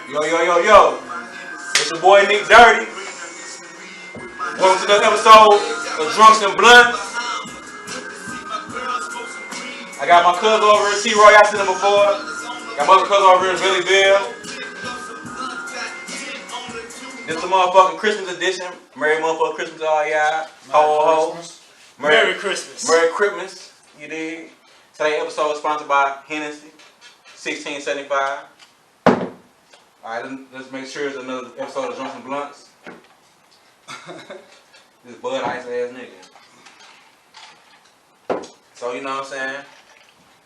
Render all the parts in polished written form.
Yo, yo, yo, yo. It's your boy Nicc Derrty. Welcome to another episode of Drunks and Blunts. I got my cousin over here, T-Roy. Y'all seen him before. Got my other cousin over here, Billy Bill. This is the motherfucking Christmas edition. Merry motherfucking Christmas to all y'all. Ho, ho. Merry Christmas. Merry Christmas. You dig? Today's episode is sponsored by Hennessy, 1675. Alright, let's make sure it's another episode of Drunks and Blunts. This Bud Ice ass nigga. So, you know what I'm saying?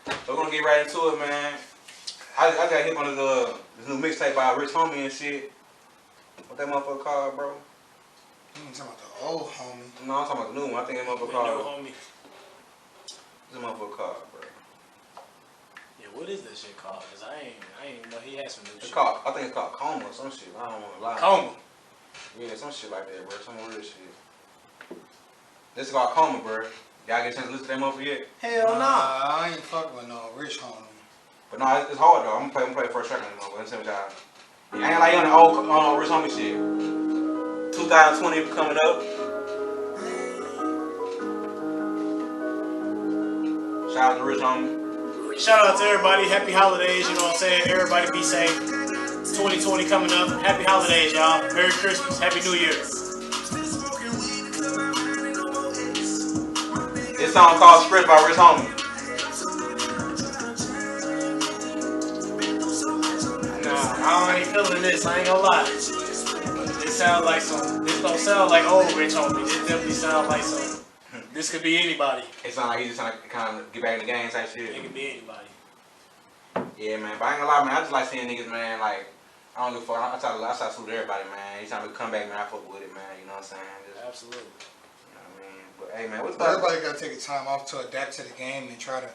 So, we're gonna get right into it, man. I got hit on this new mixtape by Rich Homie and shit. What that motherfucker called, bro? You ain't talking about the old homie. No, I'm talking about the new one. I think that motherfucker called. New homie. What's that motherfucker called, bro? Yeah, what is that shit called? Cause I ain't know he had some new shit. I think it's called Coma or some shit. I don't want to lie. Coma. Yeah, some shit like that, bro. Some real shit. This is called Coma, bro. Y'all get a chance to listen to that motherfucker yet? Hell no. I ain't fucking with no Rich homie. But no, it's hard though. I'm gonna play the first track on this motherfucker. Let's see what y'all. I ain't like you on the old Rich Homie shit. 2020 coming up. Shout out to Rich Homie. Shout out to everybody. Happy holidays. You know what I'm saying? Everybody be safe. 2020 coming up. Happy holidays, y'all. Merry Christmas. Happy New Year. This song called Spread by Rich Homie. I ain't feeling this, I ain't gonna lie. This sounds like this don't sound like old Rich Homie. This definitely sounds like some, this could be anybody. It sounds like he's just trying to kind of get back in the game type shit. It could be anybody. Yeah, man, but I ain't gonna lie, man, I just like seeing niggas, man, like, I don't give a fuck, I try to salute everybody, man. Each time we come back, man, I fuck with it, man, you know what I'm saying? Just, absolutely. You know what I mean? But, hey, man, what's up? Everybody gotta take a time off to adapt to the game and try to,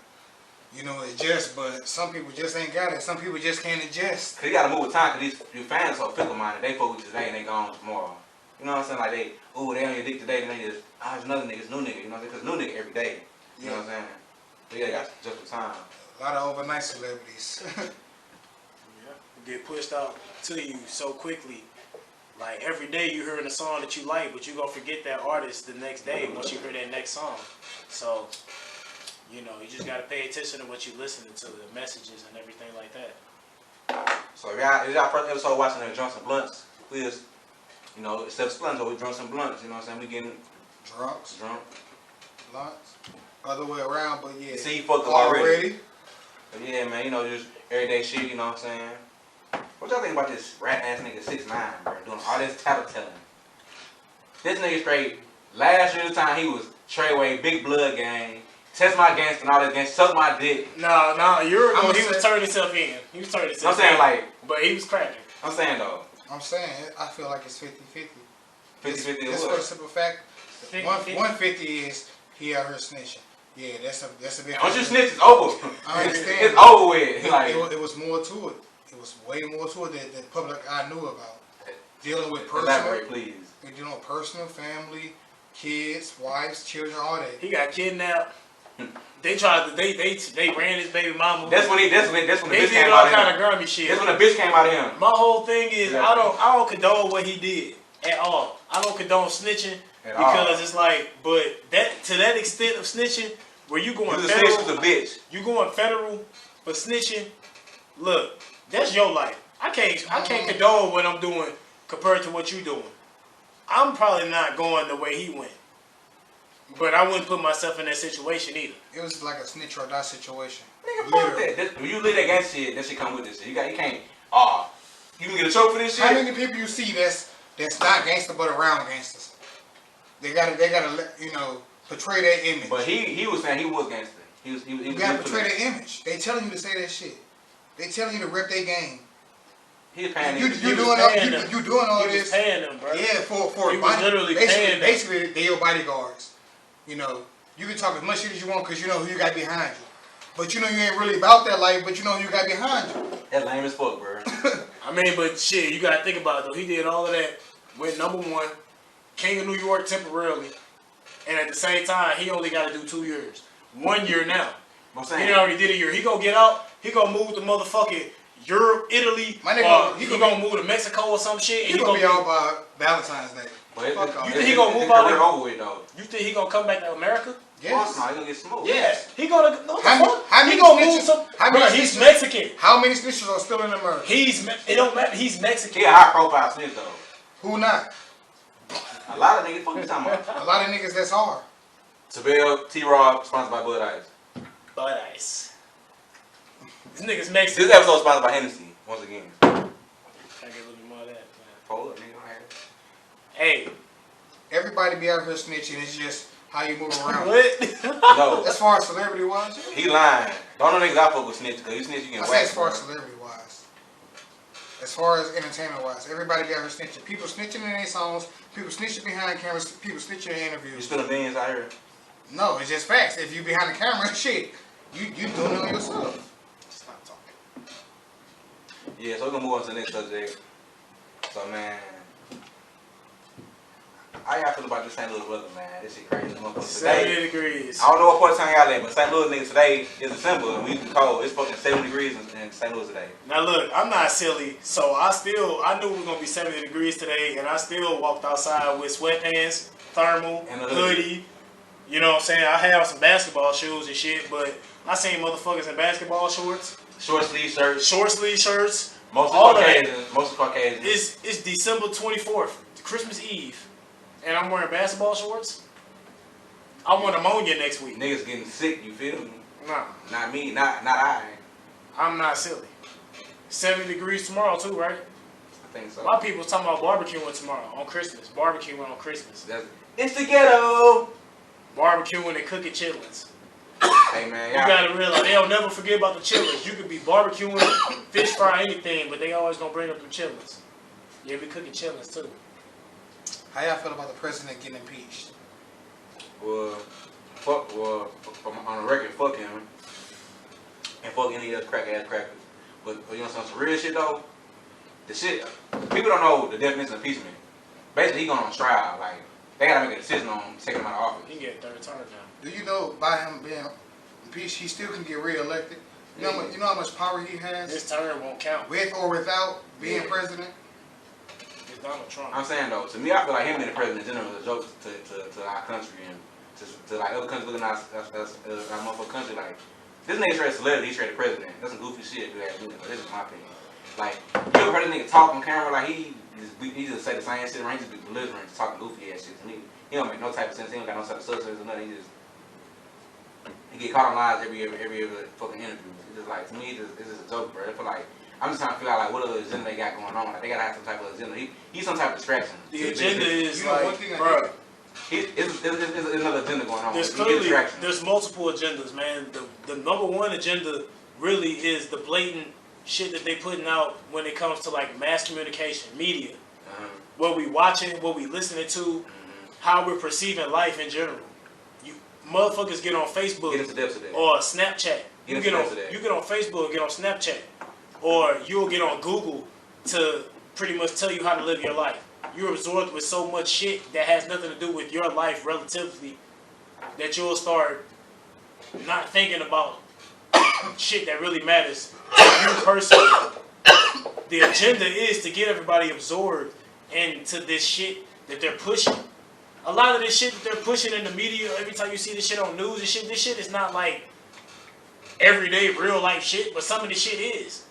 you know, adjust, but some people just ain't got it. Some people just can't adjust. Cause you gotta move with time, cause these fans are so fickle minded. They fuck with you today and they gone tomorrow. You know what I'm saying? Like they on your dick today, and they just, it's another nigga, it's new nigga. You know what I'm saying? Cause new nigga every day. You know what I'm saying? So yeah, got just the time. A lot of overnight celebrities. Yeah, get pushed out to you so quickly. Like every day you hearing a song that you like, but you gonna forget that artist the next day once you hear that next song. So. You know, you just gotta pay attention to what you listening to, the messages and everything like that. So if y'all first episode watching the Drunks and Blunts, please, you know, instead of splunts, we Drunks and Blunts. You know what I'm saying? We getting drunk, blunts, other way around. But yeah, see, you fucked up already. But yeah, man, you know, just everyday shit. You know what I'm saying? What y'all think about this rat ass nigga 6ix9ine, bro, doing all this tattletale? This nigga straight. Last year's time he was Treyway, Big Blood Gang. Test my gangster and all that gangster, suck my dick. No, a year ago he was turning himself in. He was turning himself in. I'm saying like. But he was cracking. I'm saying though. I'm saying, I feel like it's 50-50. 50-50 This for the simple fact, 150 is he out here snitching. Yeah, that's a big. Once you snitch, it's over. I understand. It's over with. It was more to it. It was way more to it that the public eye knew about. Dealing with personal. Elaborate, please. Dealing with personal, family, kids, wives, children, all that. He got kidnapped. They tried to, they ran his baby mama. That's when the bitch came out of him. They did all kind of grimy shit. That's when the bitch came out of him. My whole thing is, I don't condone what he did at all. I don't condone snitching because it's like, but to that extent of snitching, where you going federal, snitch was a bitch. You going federal for snitching. Look, that's your life. I can't condone what I'm doing compared to what you doing. I'm probably not going the way he went. But I wouldn't put myself in that situation either. It was like a snitch or die situation. Nigga, fuck that. When you live that gangster shit, that shit come with this shit. You can't. You can get a choke for this shit. How many people you see that's not gangster but around gangsters? They gotta you know, portray that image. But he was saying he was gangster. You gotta portray that image. They telling you to say that shit. They telling you to rep their game. He's paying you doing all this. Was paying them, bro. Yeah, for he was literally paying them. Basically, they your bodyguards. You know, you can talk as much shit as you want because you know who you got behind you. But you know you ain't really about that life, but you know who you got behind you. That's lame as fuck, bro. I mean, but shit, you gotta think about it though. He did all of that, went #1, King of New York temporarily, and at the same time, he only got to do 2 years. 1 year now. I'm saying, he already did a year. He gonna get out. He gonna move to motherfucking Europe, Italy, My nigga, he gonna move to Mexico or some shit. He gonna be out by Valentine's Day. You think he gonna move out? Over with, though. You think he gonna come back to America? Yes. No, he gonna get smoked. Yes. He gonna. What the fuck? How He gonna move some. Bro, he's Mexican. How many snitches are still in America? It don't matter. He's Mexican. He a high profile snitch, though. Who not? A lot of niggas. Fuck you talking about? A lot of niggas that's hard. Seville, T-Rob, sponsored by Bud Ice. Bud Ice. This nigga's Mexican. This episode sponsored by Hennessy, once again. I get a little bit more of that. Hold up, nigga. Hey. Everybody be out here snitching. It's just how you move around. What? No. As far as celebrity wise, He lying. Don't know niggas I fuck with snitch, because you snitch, you get I say whacked. as far as celebrity wise. As far as entertainment wise, everybody be out here snitching. People snitching in their songs. People snitching behind cameras. People snitching in You interviews. spilling millions out here. No, it's just facts. If you behind the camera, shit, you doing it on yourself. Stop talking. Yeah, so we're gonna move on to the next subject. So, man, how y'all feel about this St. Louis weather, man? This shit crazy. 70 degrees. I don't know what part of town y'all at, but St. Louis niggas today is December and we used to cold. It's fucking 70 degrees in St. Louis today. Now look, I'm not silly, so I knew it was gonna be 70 degrees today, and I still walked outside with sweatpants, thermal, And a hoodie. You know what I'm saying? I have some basketball shoes and shit, but I seen motherfuckers in basketball shorts, Short sleeve shirts. short sleeve shirts. Most all of of that. Caucasians. Most of Caucasians. It's December 24th, Christmas Eve, and I'm wearing basketball shorts. I want ammonia next week. Niggas getting sick, you feel me? Nah, Not me, not I. I'm not silly. 70 degrees tomorrow too, right? I think so. My people's talking about barbecuing tomorrow on Christmas. Barbecuing on Christmas. It's the ghetto. Barbecuing and cooking chitlins. Hey man, You gotta realize they'll never forget about the chitlins. You could be barbecuing, fish fry, anything, but they always gonna bring up the chitlins. Yeah, we cooking chitlins too. How y'all feel about the president getting impeached? Well, on the record, fuck him. And fuck any other crack ass crackers. But you know some real shit though? The shit, people don't know the definition of impeachment. Basically, he going on trial. Like, they gotta make a decision on taking him out of office. He can get a third term now. Do you know by him being impeached, he still can get re-elected? You know how much power he has? This term won't count. With or without being president? It's Donald Trump. I'm saying though, to me, I feel like him being the president in general is a joke to our country and to like other countries looking at us our motherfucking country. Like, this nigga straight celebrity, he's straight the president. That's some goofy shit, good ass nigga, but this is my opinion. Like, you ever heard this nigga talk on camera? Like, he just say the same shit around, he just be belligerent, just talking goofy ass shit to me. He don't make no type of sense, he don't got no type of substance or nothing, he get caught on lies every fucking interview. It's just like, to me, it's just a joke, bro. I feel like, I'm just trying to figure out like what other agenda they got going on. Like, they gotta have some type of agenda. He's some type of distraction. The agenda is You know, one like, thing I bro, It's another agenda going on. there's He get clearly, distraction. there's multiple agendas, man. The number one agenda really is the blatant shit that they putting out when it comes to like mass communication, media. What we watching, what we listening to, how we're perceiving life in general. You motherfuckers get on Facebook Get into depths of that. or Snapchat. You get on Facebook, get on Snapchat, or you'll get on Google to pretty much tell you how to live your life. You're absorbed with so much shit that has nothing to do with your life relatively that you'll start not thinking about shit that really matters to you personally. The agenda is to get everybody absorbed into this shit that they're pushing. A lot of this shit that they're pushing in the media, every time you see this shit on news and shit, this shit is not like everyday real life shit, but some of this shit is.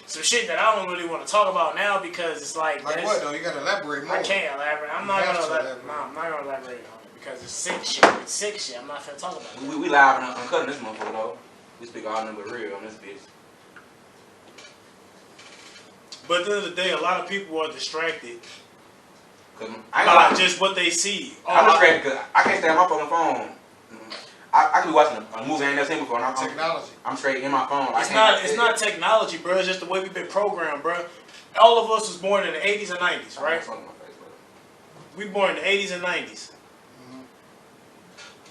Some shit that I don't really want to talk about now because it's like what though? You gotta elaborate more. I can't elaborate. I'm not gonna elaborate. No, I'm not gonna elaborate on it because it's sick shit. It's sick shit. I'm not finna talk about it. We live and uncutting this motherfucker though. We speak all nothing but real on this bitch. But at the end of the day, a lot of people are distracted I by just what they see. I'm distracted because I can't stay on my fucking phone. I could be watching a movie I ain't never seen before. And Technology. I'm straight in my phone. It's not technology, bro. It's just the way we've been programmed, bro. All of us was born in the 80s and 90s, right? We born in the 80s and 90s.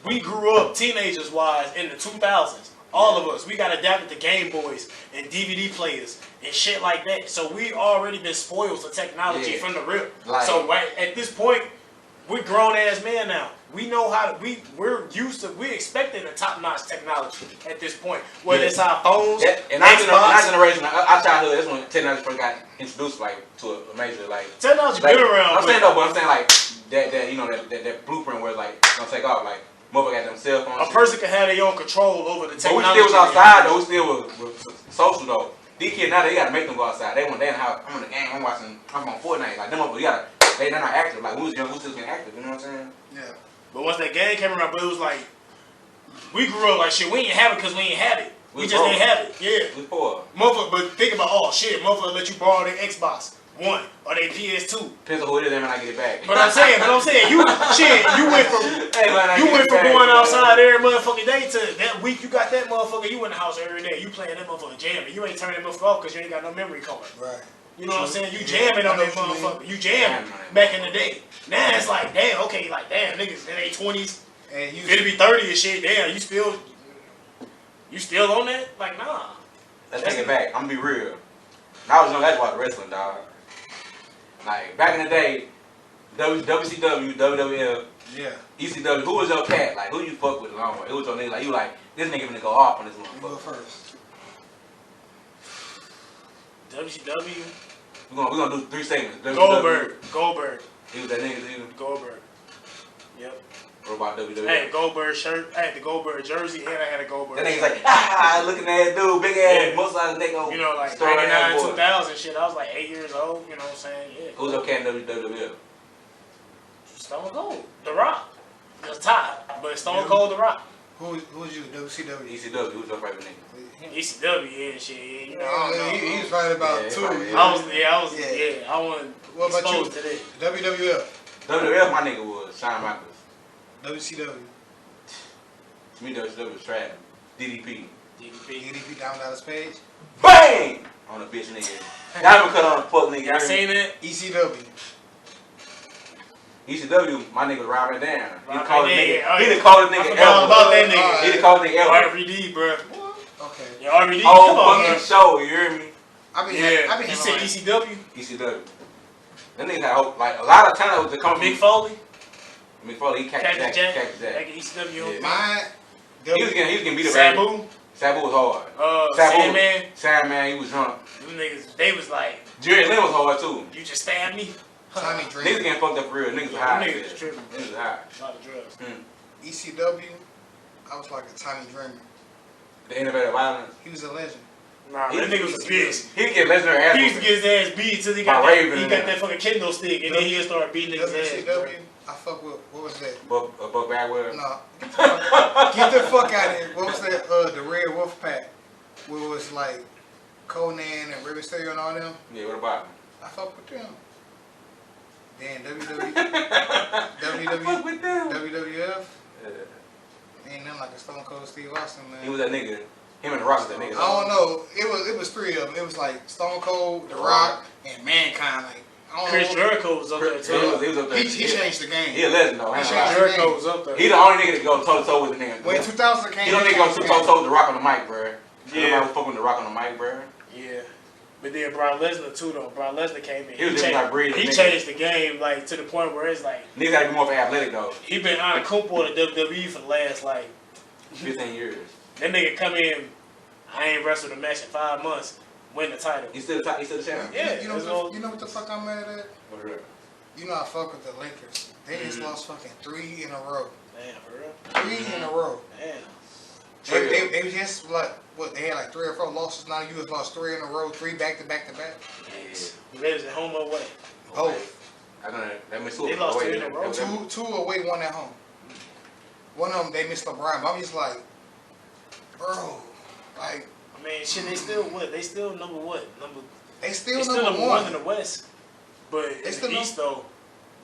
We grew up teenagers-wise in the 2000s. All of us. We got adapted to Game Boys and DVD players and shit like that. So we already been spoiled for technology from the rip. Like, so right at this point, we're grown ass men now. We know how to, we're expecting a top notch technology at this point. Whether it's our phones, and our generation, our childhood, that's when technology first got introduced like to a major like. Technology been around. I'm saying but I'm saying like that you know that blueprint where like it's gonna take off like motherfucker got them cell phones. A person can have their own control over the technology. But we still was outside though. We still was social though. These kids now they gotta make them go outside. They in the house. I'm in the game. I'm on Fortnite. Like them motherfuckers, they're not active. Like we was young, we still getting active. You know what I'm saying? Yeah. But once that game came around, but it was like we grew up like shit. We ain't have it because we ain't have it. We just ain't have it. Yeah. We poor. Motherfucker, but think about motherfucker let you borrow their Xbox One or their PS2. Depends on who it is, man. I get it back. But I'm saying, you went from going outside every motherfucking day to that week you got that motherfucker. You in the house every day. You playing that motherfucker jamming. You ain't turning that motherfucker off because you ain't got no memory card. Right. You know what I'm saying? You jamming on that motherfucker. You jamming back in the day. Now it's like, damn, okay, like damn, niggas in their 20s, it'll be 30 and shit. Damn, you still on that? Like, nah. Let's take it back. I'm gonna be real. When I was young, that's why wrestling, dog. Like back in the day, WCW, WWF, ECW. Who was your cat? Like who you fuck with the long way? Who was your nigga? Like you like this nigga finna go off on this motherfucker. You go first. WCW. We're gonna do 3 segments. Goldberg. He was that nigga to you? Goldberg. Yep. What about WWE? I had a Goldberg shirt. I had the Goldberg jersey, and I had a Goldberg. That nigga's like, looking at that dude, big ass, most of the nigga. You know, like 99, 2000 shit. I was like 8 years old. You know what I'm saying? Yeah. Who's your cat in WWF? Stone Cold. The Rock. Just tied, but Stone Cold, The Rock. Who was you? WCW. ECW. Who's your favorite nigga? ECW, yeah, shit, yeah. You know, I don't know. He was right about 2. I wasn't exposed to that. WWF. WWF, my nigga was Shawn Michaels. WCW. To me, WCW was trash. DDP down Dallas Page. Bang! On a bitch nigga. Y'all ever cut on a fuck nigga? Y'all seen that? ECW. ECW, my nigga Rob Van Dam. He Rob called Van the Dam. nigga. He done called the nigga All about that nigga. He done called the nigga Elvis. RVD, bro. Okay. Yeah, RVD. Whole fucking show, you hear me? You said ECW? ECW. That nigga had hope. Like a lot of talent was to come. Mick Foley. Mick Foley, he catch Jack. Back in ECW. Mine. He was getting beat up. Sabu. Sabu was hard. Sandman, he was drunk. Them niggas, they was like. Jerry Lynn was hard too. You just stabbed me. Tommy Dreamer. Niggas getting fucked up for real. Niggas high. Niggas tripping. Niggas high. A lot of drugs. ECW, I was like a Tommy Dreamer. The innovative violence. He was a legend. Nah, that nigga was a bitch. He get legendary ass. He used to get his ass beat till he got that fucking kendo stick, and then he'll start beating niggas' ass. WCW, I fuck with, what was that? Buck Bagwell? No. Get the fuck out of here. What was that, the Red Wolf Pack? Where it was like Conan and Rey Mysterio and all them? Yeah, what about him? I fuck with them. Then WWF. Ain't nothing like a Stone Cold Steve Austin, man. He was that nigga. Him and The Rock was that nigga. I don't know. It was 3 of them. It was like Stone Cold, The Rock, and Mankind. Like Chris Jericho was up there too. He was up there. He changed the game. He a legend though. Jericho was up there. He the only nigga that go toe to toe with the nigga. When 2000 came, he don't nigga go toe to toe with The Rock on the mic, bro. Yeah. Nobody fucking The Rock on the mic, bro. Yeah. But then Brock Lesnar too though. Brock Lesnar came in. He changed the game like to the point where it's like niggas gotta be more athletic though. He been on a Kumpo to WWE for the last like 15 years. That nigga come in. I ain't wrestled a match in 5 months. Win the title. He still the champion. Yeah. You know what the fuck I'm mad at? What is that? You know I fuck with the Lakers. They just lost fucking 3 in a row. Damn, for real? 3 in a row. Damn. They just like what they had like 3 or 4 losses. Now you has lost 3 in a row, 3 back to back to back. Yeah. They was at home or away? Both. They lost 3 in a row. 2 away, 1 at home. One of them they missed LeBron. I'm just like, bro, like. I mean, shit. They still what? They still number what? They still number 1 in the West. But in the East though,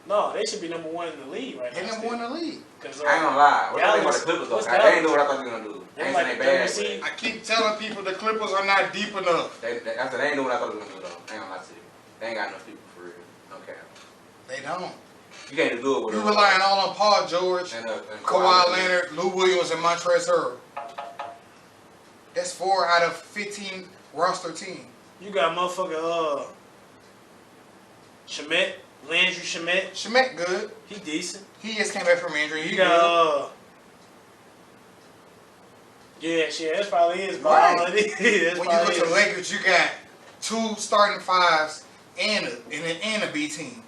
no, they should be number 1 in the league right now. They number 1 in the league. I ain't gonna lie. What do you think about the Clippers though? They ain't doing what I thought they were gonna do. They ain't saying they bad. I keep telling people the Clippers are not deep enough. I said they ain't doing what I thought they were gonna do though. I ain't gonna lie to you. They ain't got enough people for real. No cap. They don't. You can't do it with You relying all on Paul George, and Kawhi Leonard, Lou Williams, and Montrezl Harrell. That's 4 out of 15 roster team. You got motherfucking Shamet Landry Shamet. Shamet good. He decent. He just came back from injury. He You good. got yeah, shit, that probably is. Right. When you go to the Lakers, you got 2 starting fives and a B team.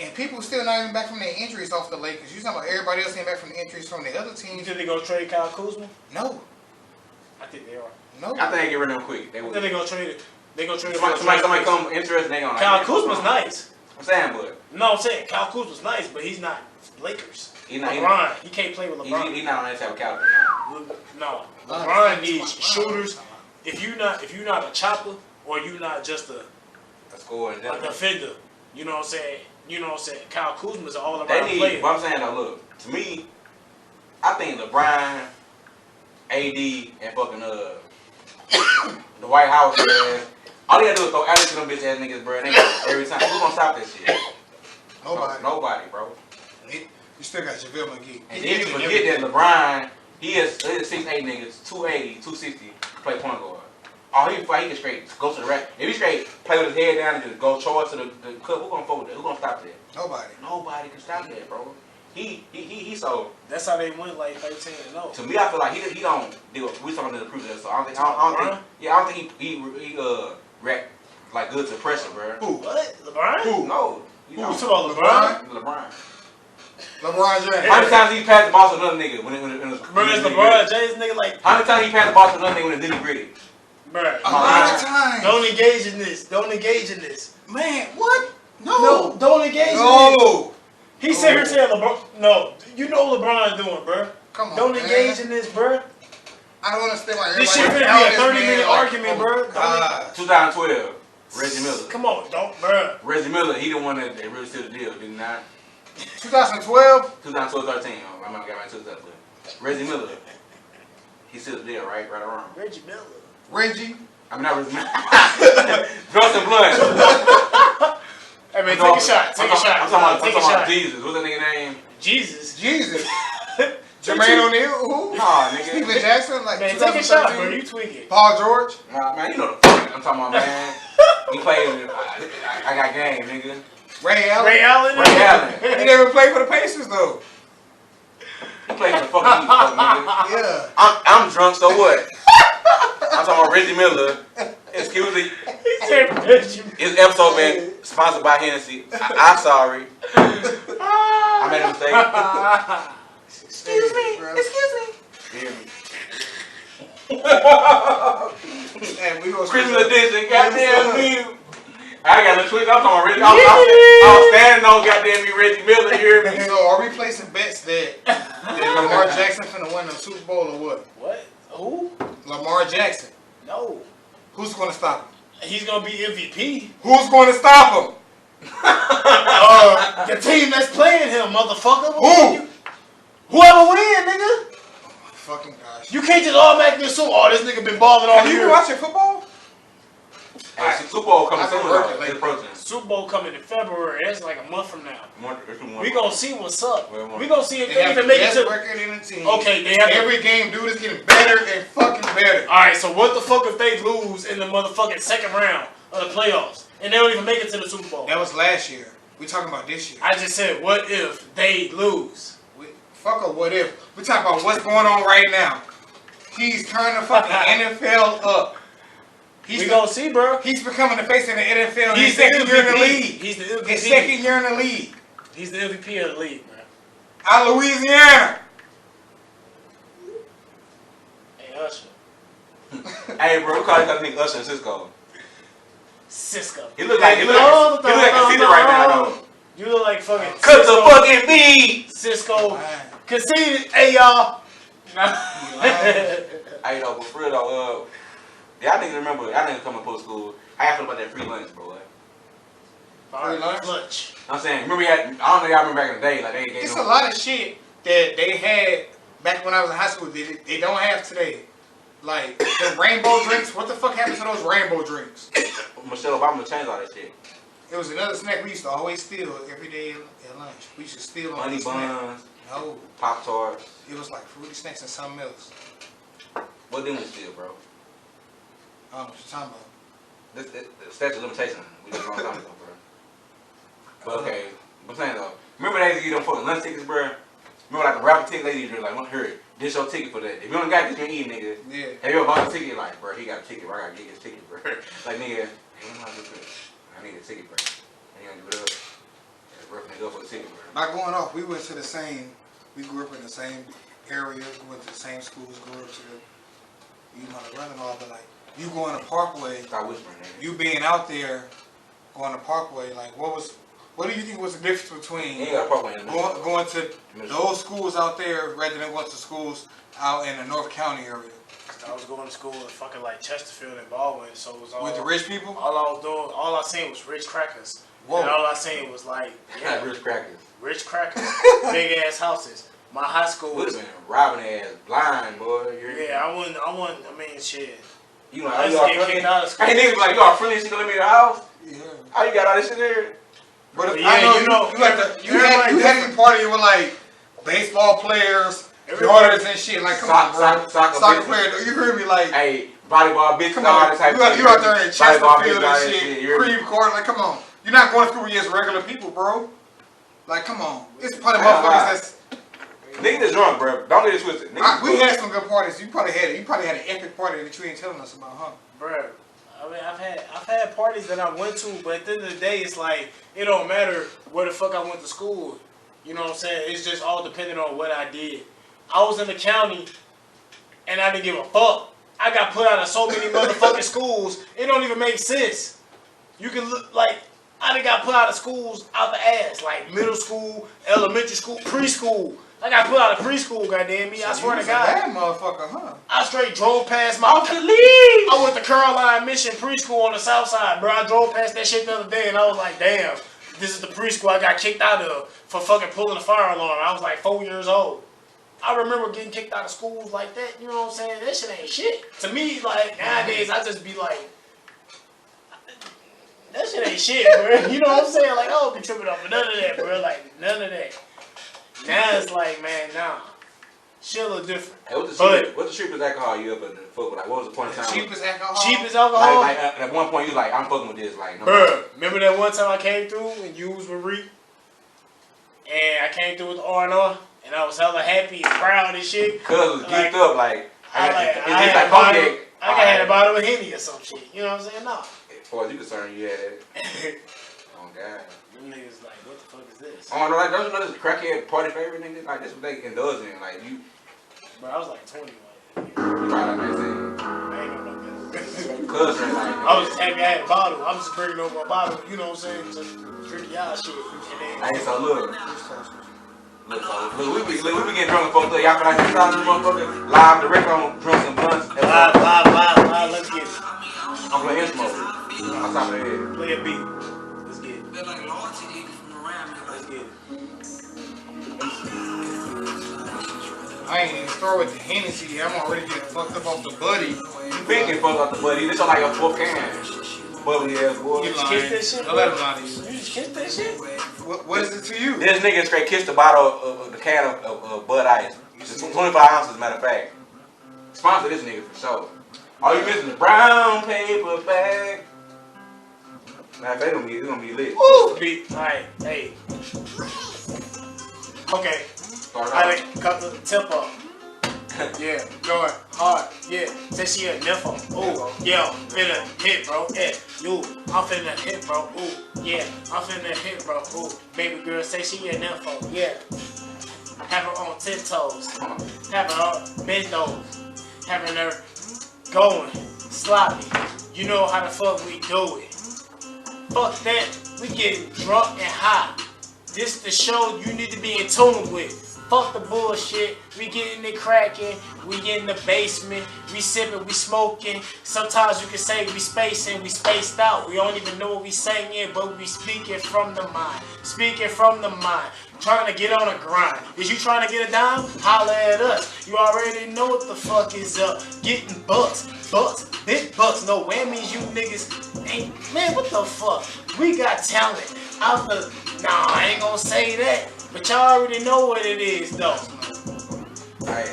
And people still not even back from their injuries off the Lakers. You talking about everybody else came back from the injuries from the other You teams? think they gonna trade Kyle Kuzma? No. I think they are. No. I think they get rid of him quick. They I will. think they gonna trade it. They gonna trade it. Somebody come interested, they gonna. Kyle like, Kuzma's nice. I'm saying, but No, I'm saying Kyle Kuzma's nice, but he's not Lakers. he's not. LeBron, he can't play with LeBron. He's not on that type of caliber. No, LeBron needs shooters. If you not a chopper or you not just a Score and a defender, you know what I'm saying? You know what I'm saying? Kyle Kuzma's an all-around They need. player. What I'm saying though, look, to me, I think LeBron, AD, and fucking the White House, man. All they gotta do is throw Alex to them bitch ass niggas, bro. Every time. Who's gonna stop that shit? Nobody. Nobody, bro. You still got JaVale McGee. And then you forget that LeBron, he is 6'8" niggas, 280, 260, play point guard. Oh, he can straight go to the rack. If he straight play with his head down and just go charge to the cup, who gonna fold that? Who gonna stop that? Nobody. Nobody can stop that, bro. He so. That's how they went like 13-0. To me, I feel like he don't deal. We talking to the proof of that, so I don't think he react like good to pressure, bro. Who? What? LeBron? Who? No. Who? You talking about LeBron? LeBron. LeBron James. How many times he passed the ball to another nigga when it was? Bro, it's LeBron James, nigga. Like, how many times he passed the ball to another nigga when it didn't gritty? bro, A lot of times. Don't engage in this. Don't engage in this. Man, what? No, don't engage in this. No. He said here saying LeBron. No, you know what LeBron doing, bro. Come on, Don't man. engage in this, bro. I don't understand why This everybody shit finna be a out this 30-minute man, argument, bro. God. 2012, Reggie Miller. Come on, don't, bro. Reggie Miller, he the one that really sealed the deal, did he not? 2012? 2012, 13. I might got my 2012. Reggie Miller, he sealed the deal, right? Right or wrong? Reggie Miller. Reggie. I mean, not Reggie Miller. Justin Blunt. Hey man, take a shot. Take a shot. I'm talking Take a about shot. Jesus. What's that nigga name? Jesus. Jesus. Jermaine O'Neal? Who? Nah, nigga. Steven Jackson? Like Man, take a shot, bro. 2013? You tweaking. Paul George? Nah, man, you know the fuck I'm talking about, man. He played. I got game, nigga. Ray Allen? Ray Allen. Ray Allen. He never played for the Pacers though. He played for the fucking Heat, fuck, nigga. Yeah. I'm drunk, so what? I'm talking about Reggie Miller. Excuse me. He said Reggie Miller. This episode been sponsored by Hennessy. I'm sorry. I made a mistake. Excuse me. Excuse me. Hear me. And we gonna Christmas edition, goddamn me. I got the tweet. I'm talking about Reggie. I was standing on goddamn me Reggie Miller. Hear me. So are we placing bets that Lamar Jackson finna win the Super Bowl or what? What? Who? Lamar Jackson. No. Who's gonna stop him? He's gonna be MVP. Who's gonna stop him? The team that's playing him, motherfucker. Who? Whoever win, nigga. Fucking gosh. You can't just automatically assume, oh, this nigga been balling all Have you year. been watching football? Hey, Super Bowl coming I've been soon. working though. lately. It's approaching. Super Bowl coming in February. That's like a month from now. We go. gonna see what's up. Well, We gonna see if They they have the even make it best to. record in the team. Okay, they have. Every game, dude, is getting better and fucking better. All right, so what the fuck if they lose in the motherfucking second round of the playoffs and they don't even make it to the Super Bowl? That was last year. We talking about this year. I just said, what if they lose? Fuck or what if? We talking about what's going on right now. He's turning the fucking NFL up. We gonna see, bro. He's becoming the face of the NFL. He's His the second year in the MVP. league. He's the MVP. His second year in the league. He's the MVP of the league, man. Out of Louisiana. Hey, Usher. Hey, bro, we call that nigga Usher and Cisco. Cisco. He look like Caesar right now, though. You look like fucking Cut Cisco. the fucking beat. Cisco. Conceded. Hey, y'all. Hey, though, but for real, though, y'all niggas remember, y'all niggas coming post school. How y'all feel about that free lunch, bro? Free lunch? Lunch. I'm saying, remember, I don't know y'all remember back in the day, like, they gave It's them. a lot of shit that they had back when I was in high school that they don't have today. Like, the rainbow drinks. What the fuck happened to those rainbow drinks? Michelle Obama changed all that shit. It was another snack we used to always steal every day at lunch. We used to steal on Honey the snack. buns, No. Pop Tarts. It was like fruity snacks and something else. What them we steal, bro? I don't know what you're talking about. This statute of limitation. We just a long time ago, bro. But okay, I'm saying though, remember they used to give them fucking lunch tickets, bro? Remember like the rapper ticket ladies were like, "Here, this your ticket for that. If you don't got this, you ain't eating, nigga." Yeah. Have you ever bought a ticket? Like, bro, he got a ticket, bro. I gotta get his ticket, bro. Like, nigga, I need a ticket, bro. And you gonna give it up? Rough nigga up for the ticket, bro. Not going off, we went to the same. We grew up in the same areas. We went to the same schools. Grew up to the, you know, the running all, but like you going to Parkway. Stop whispering, nigga. You being out there, going to Parkway. Like, what do you think was the difference between You ain't got a Parkway in the middle. going to those schools out there rather than going to schools out in the North County area? I was going to school in fucking like Chesterfield and Baldwin, so it was all With the rich people? All I was doing, all I seen was rich crackers. Whoa. And all I seen was like, Yeah, rich crackers. rich crackers, big ass houses. My high school Would was, have been robbing ass blind, boy. yeah, I mean, shit. You know, I how you used all to get friendly? kicked out of school. Hey, niggas be like, you all friendly, she gonna let me in the house? Yeah. How you got all this shit there? But Yeah, I know you know, you had me partying with like baseball players, daughters and shit. Like, come on, bro. Soccer players. You heard me like, Hey, volleyball bitches, come all on. this type of shit. You out there in Volleyball Chesterfield bitches, all and that shit, you're- Creve Court. Like, come on. You're not going to school with just regular people, bro. Like, come on. It's probably motherfuckers that's. Niggas is drunk, bro. Don't get it twisted. We had some good parties. You probably had an epic party that you ain't telling us about, huh? Bruh, I mean, I've had parties that I went to, but at the end of the day, it's like, it don't matter where the fuck I went to school. You know what I'm saying? It's just all depending on what I did. I was in the county, and I didn't give a fuck. I got put out of so many motherfucking schools, it don't even make sense. You can look, like, I done got put out of schools out the ass, like middle school, elementary school, preschool. I got put out of preschool, goddamn me. I swear to God. That motherfucker, huh? I straight drove past my. Off the leash. I went to Caroline Mission Preschool on the south side, bro. I drove past that shit the other day and I was like, damn, this is the preschool I got kicked out of for fucking pulling a fire alarm. I was like 4 years old. I remember getting kicked out of schools like that, you know what I'm saying? That shit ain't shit. To me, like, nowadays, I just be like, that shit ain't shit, bro. You know what I'm saying? Like, I don't be tripping off of none of that, bro. Like, none of that. Now it's like, man, nah. Shit look different. Hey, what's the cheapest alcohol you ever fuck with? Like, what was the point of time? Cheapest alcohol? Cheapest alcohol? Like, at one point, you like, I'm fucking with this. Like, no. Bruh, remember that one time I came through and you was with Reek? And I came through with the R&R, and I was hella happy and proud and shit. Cuz was geeked up, like, I it's had a bottle of Henny or some shit. You know what I'm saying? Nah. As far as you concerned, you had it. Oh, God. Them niggas like, what the fuck is this? Oh, no, like, don't you know this crackhead party favorite nigga? Like, this what they indulge in. Like, you Bro, I was like 20. Like, try like that. I ain't know nothing. Cuz, like, I was just happy I had a bottle. I'm just bringing over a bottle, you know what I'm saying? Just drinking y'all shit. And then, hey, so look, we be getting drunk and fucked up. Y'all feel like this time, motherfucker, live direct on Drunks and Blunts. live, let's get it. I'm playing smoke. I'm top of the head. Play a beat. Let's get it. Let's get it. I ain't even throw it to Hennessy. I'm already getting fucked up off the buddy. You been getting fucked up the buddy. This is like your fourth can. Bubbly ass boy. You Kiss lying. that shit, Don't let him lie to you. You just kissed that shit? What is it to you? This nigga straight kissed the bottle of the can of Bud Ice. It's 25 ounces, matter of fact. Sponsor this nigga for sure. All you missing is brown paper bag. Nah, it's gonna be lit. Woo! Beat. Alright, hey. Okay. Start I off. done cut the tip up. Yeah, going hard. Yeah, say she a nympho. Ooh, yeah, finna hit, bro. Yeah, you, I'm finna hit, bro. Ooh, yeah, I'm finna hit, bro. Ooh, baby girl say she a nympho. Yeah, have her on 10 toes, have her on bend over, having her going sloppy. You know how the fuck we do it. Fuck that, we getting drunk and high. This the show you need to be in tune with. Fuck the bullshit, we getting it cracking, we in the basement, we sipping, we smoking. Sometimes you can say we spacing, we spaced out. We don't even know what we saying, but we speaking from the mind. Speaking from the mind. Trying to get on a grind. Is you trying to get it down? Holla at us. You already know what the fuck is up. Getting bucks, big bucks, no whammies, you niggas ain't, man, what the fuck? We got talent out the, nah, I ain't gonna say that. But y'all already know what it is, though. Hey,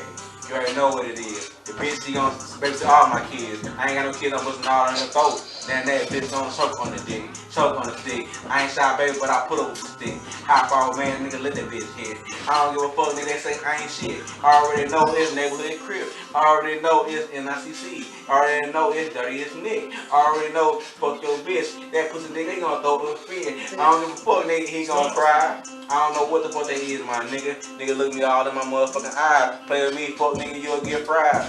you already know what it is. The bitch, she gonna babysit all my kids. I ain't got no kids, I'm busting all in her throat. Then that bitch gon' choke on the dick, choke on the stick. I ain't shy, baby, but I put up with the stick. Hop on, man, nigga, let that bitch hit. I don't give a fuck, nigga, they say I ain't shit. I already know it's neighborhood crib. I already know it's Nicc. I already know it's Derrty, it's Nicc. I already know fuck your bitch. That pussy nigga, they gon' throw up a fin. I don't give a fuck, nigga, he gon' cry. I don't know what the fuck they is, my nigga. Nigga look me all in my motherfucking eyes. Play with me, fuck nigga, you'll get fried.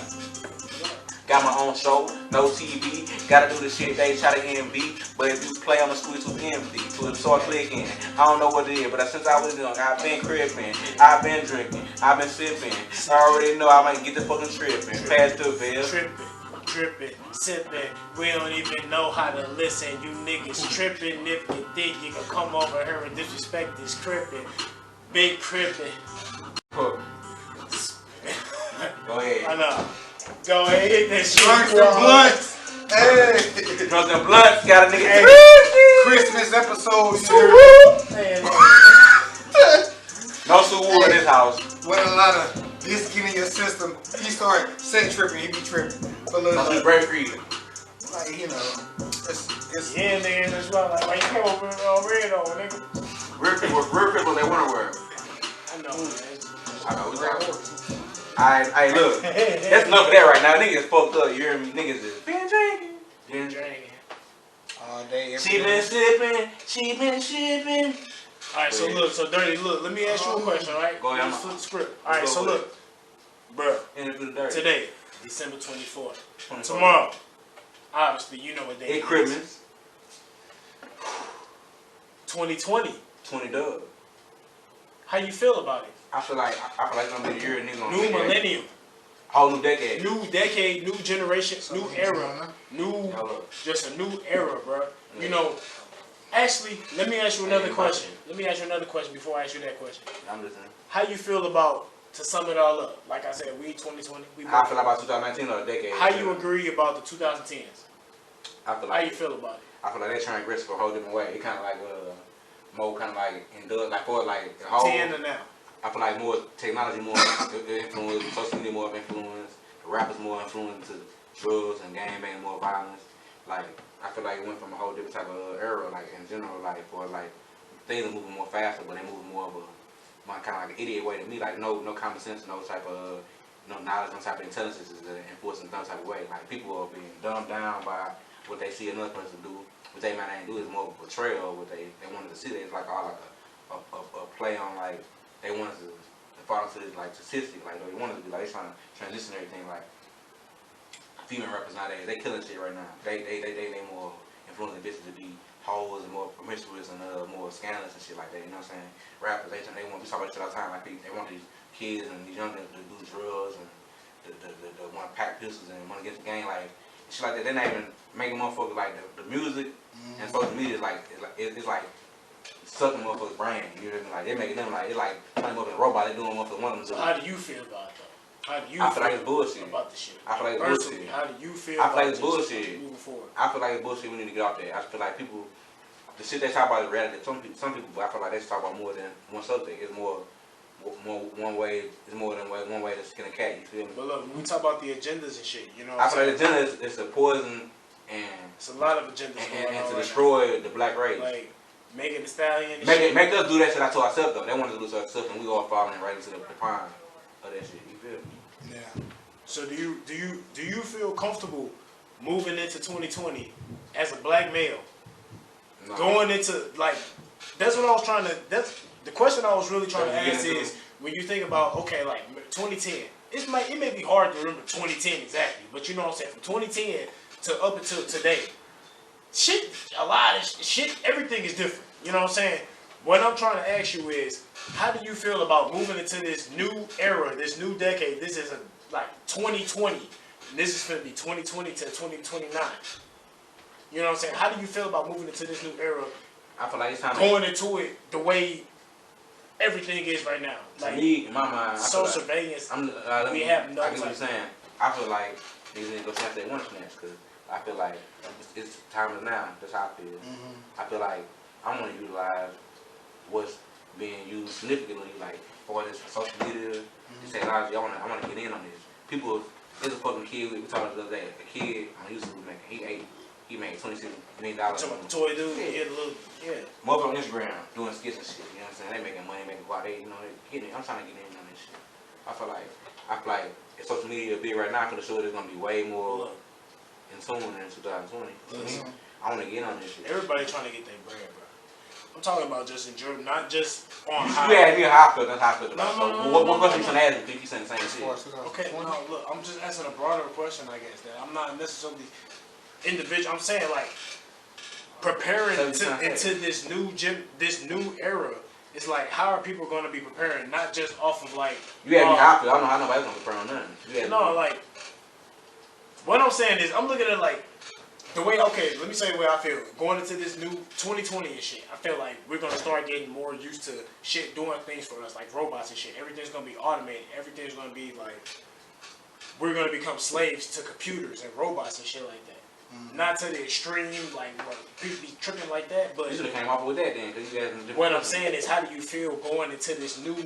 Got my own show, no TV. Gotta do the shit they try to envy. But if you play on the squeeze too empty, to start clicking. I don't know what it is, but since I was young, I've been crippin', I've been drinking, I've been sipping. I already know I might get the fucking tripping. Pass the bill. Trippin', sippin', we don't even know how to listen. You niggas trippin', if you think you can come over here and disrespect this crippin'. Big crippin'. Go ahead. I know. Go ahead, hit that shit. Drunks and blunts. Hey. Drunks and blunts, got a nigga. Hey. Christmas episode. Man, no suwoo in this house. When a lot of this get in your system, he start set tripping, he be tripping. But look, Must be break freedom. like, you know, it's yeah, nigga, that's right. Like, why you came over red on, nigga? Real people, they wanna wear. I know, man. I know, we talking. Alright, look. That's enough of that right now. Niggas fucked up, you hear me? Niggas is been drinking. Been drinking. all day, every She day. been sipping, she been shipping. Alright, so look, so Derrty, look, let me ask you a question, alright? Go ahead, Let's flip the script. Alright, so look, bruh, today, December 24th. Tomorrow, obviously, you know what day it is. Christmas. 2020. 20 dub. How you feel about it? I feel like it's gonna be the year nigga gonna New make it. millennium, Whole new decade. new decade, new generation, new era, new, just a new era, bro. You know, actually, let me ask you another question. Let me ask you another question before I ask you that question. I'm listening. How you feel about, to sum it all up, like I said, we 2020. How I feel about 2019 or a decade. How you agree about the 2010s? I feel How like you feel about it? I feel like they're trying to aggressive for a whole different way. It kind of like more kind of like indulge, like for like the whole. 10 and now. I feel like more technology, more influence, social media more influence, the rappers more influence to drugs and gang banging, more violence. Like I feel like it went from a whole different type of era, like in general, like for like things are moving more faster, but they moving more of a kind of like an idiot way to me. Like no common sense, no type of knowledge, no type of intelligence is enforcing some type of way. Like people are being dumbed down by what they see another person do. What they might not do is more of a portrayal of what they wanted to see. It's like all like a play on like. They wanted to fall into this like statistic, like they wanted to be like they trying to transition everything like female rappers nowadays. They killing shit right now. They more influencing bitches to be hoes and more promiscuous and more scandalous and shit like that. You know what I'm saying? Rappers they want to talk about shit all the time. Like they want these kids and these young niggas to do drugs and the want to pack pistols and want to get the game like shit like that. They're not even making motherfuckers like the music and social media is like it's like sucking motherfuckers' brain, you know what I mean? Like, they making them like, it's like turning them up in a robot, they doing motherfuckers one of them. So how do you feel about it though? How do you I feel like it's bullshit. About the shit? I feel like it's Personally, bullshit. how do you feel I feel like about it's bullshit. Moving forward? I feel like it's bullshit, we need to get off that. I feel like people, the shit they talk about is reality. Some people, I feel like they talk about more than one subject. It's more one way, it's more than one way to skin a cat, you feel me? But look, when we talk about the agendas and shit, you know I what feel like the agenda is a poison and it's a lot of agendas going and on to right destroy the black race. Like, Megan Thee Stallion and Make us do that shit to ourselves though. They want us to do it to ourselves and we all falling right into the pond of that shit. You feel me? Yeah. So do you feel comfortable moving into 2020 as a black male? No. Going into like that's what I was trying to that's the question I was really trying to ask is when you think about okay like 2010 it may be hard to remember 2010 exactly, but you know what I'm saying, from 2010 to up until today, shit, a lot of shit, everything is different. You know what I'm saying? What I'm trying to ask you is, how do you feel about moving into this new era, this new decade? This is like 2020. And this is going to be 2020 to 2029. You know what I'm saying? How do you feel about moving into this new era? I feel like it's time going into it the way everything is right now. Like, to me, in my mind, so like, surveillance. we have no. I get what you're saying. I feel like these niggas go snatch they want to snatch because I feel like it's time is now. That's how I feel. I feel like I want to utilize what's being used significantly, like for this social media, this technology. I want to get in on this. People, there's a fucking kid we talked about the other day. A kid on YouTube he made $26 million. Talking about the toy dude, yeah, the little, yeah. Motherfuckers on Instagram doing skits and shit. You know what I'm saying? They making money, making guap. They, you know, they getting it. I'm trying to get in on this shit. I feel like if social media big right now, for the show, there's gonna be way more in tune in 2020. I want to get on this shit. Everybody trying to get their bread, bro. I'm talking about just in general, not just on You high. asked me how I feel. That's how I feel about it. No, What question you trying to ask me? You saying the same shit. Okay, no, look, I'm just asking a broader question, I guess. That I'm not necessarily individual. I'm saying like preparing into this new era. It's like, how are people going to be preparing? Not just off of like. You asked me how I feel. I don't know how nobody's gonna prepare on nothing. No, like what I'm saying is, I'm looking at it like. The way, okay, let me say the way I feel. Going into this new 2020 and shit, I feel like we're going to start getting more used to shit doing things for us, like robots and shit. Everything's going to be automated. Everything's going to be like, we're going to become slaves to computers and robots and shit like that. Mm-hmm. Not to the extreme, like, what, people be tripping like that, but... You should have came off with that then, because you guys... What I'm saying is, how do you feel going into this new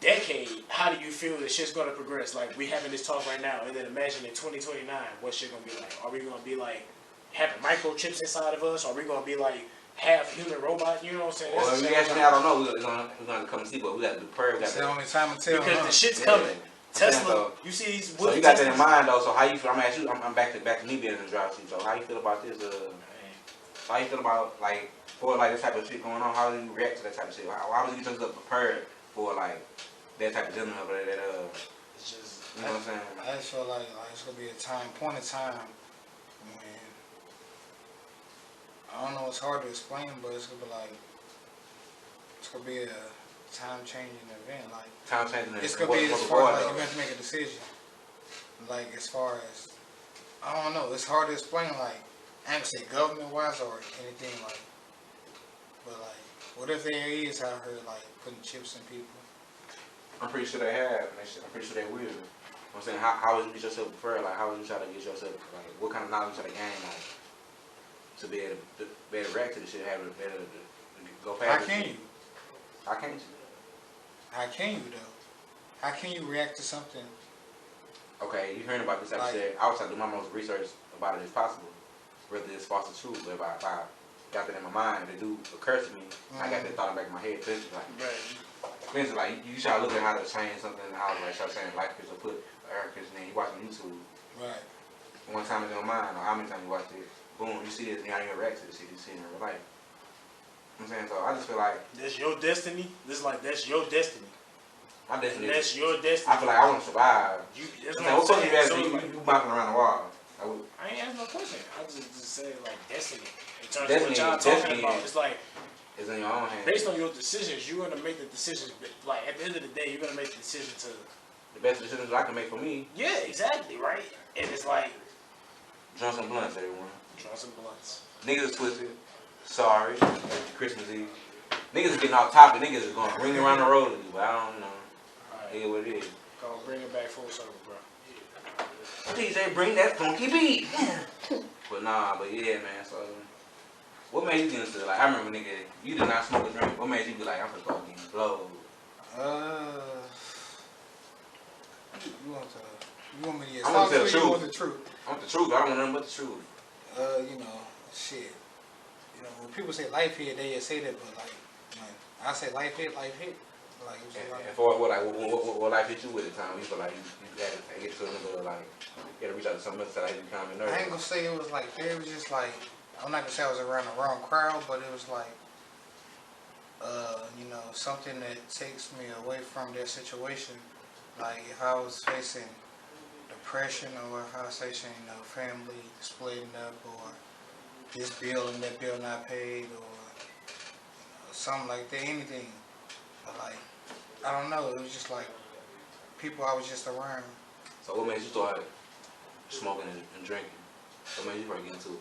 decade? How do you feel that shit's going to progress? Like, we having this talk right now, and then imagine in 2029, what shit going to be like? Are we going to be like, having microchips inside of us? Are we going to be like, half human robot? You know what I'm saying? Well, if you ask me, I don't know. We're going to come and see, but we got to do prayer. That's the only time to tell. Because the shit's coming. Tesla, you see these... So you got that in mind, though, so how you feel? I'm going to ask you, I'm back to me being in the drive seat, so how you feel about this? How you feel about, like, for, like, this type of shit going on? How do you react to that type of shit? Why would you just get prepared for, like, that type of gentleman over there it's just, you know what I'm saying? I just feel like it's gonna be a point in time when I don't know, it's hard to explain, but it's gonna be a time changing event. Like time changing event. It's gonna be as far as like you have to make a decision. Like as far as I don't know, it's hard to explain. Like I ain't gonna say government wise or anything like, but like what if there is out here like putting chips in people? I'm pretty sure they have. I'm pretty sure they will. I'm saying, how would you get yourself prepared? Like, how would you try to get yourself, like, what kind of knowledge you try to gain, like, to be able to react to the shit, have it better to go past How it? can you? How can't you? How can you, though? How can you react to something? Okay, you heard about this type of shit. I was trying to do my most research about it as possible, whether it's false or true. But if I got that in my mind, it do occur to me, I got that thought in the back of my head, like, for instance, like, you try to look at how to change something in the house, like, start saying life or put Erica's name, you watching YouTube. Right. One time it's in your mind, or how many times you watch it, boom, you see this, and how you react to this shit you see in real life. You know what I'm saying? So I just feel like... That's your destiny? That's your destiny. My destiny that's your destiny. I feel like I want to survive. That's what I'm saying. You bouncing around the wall. I ain't asking no question. I just say, like, destiny. In terms of what y'all talking about, it's like... It's in your own hands. Based on your decisions, you're going to make the decisions, like, at the end of the day, you're going to make the decision to... The best decisions I can make for me. Yeah, exactly, right? And it's like... Drunk some blunts, everyone. Drunk some blunts. Niggas is twisted. Sorry. Christmas Eve. Niggas is getting off topic. Niggas is going to ring around the road with you, but I don't know. Right. It is what it is. Go bring it back full circle, bro. DJ, bring that funky beat. But nah, but yeah, man, so... What made you get into it? Like, I remember, nigga, you did not smoke a drink. What made you be like, I'm gonna start getting blowed? You want me to get I want to tell the truth. You want the truth? I want the truth. I don't want nothing but the truth. You know, shit. You know, when people say life hit, they just say that, but like, when I say life hit, life hit. Like, you say life. And for what life hit you with at the time? You feel like you had to get to another, like, you had to reach out to something else that like, you become nervous. I ain't gonna say it was like, it was just like, I'm not gonna say I was around the wrong crowd, but it was like, you know, something that takes me away from their situation. Like if I was facing depression, or if I was facing, you know, family splitting up, or this bill and that bill not paid, or you know, something like that, anything. But like, I don't know, it was just like people I was just around. So what made you start smoking and drinking? What made you first get into it?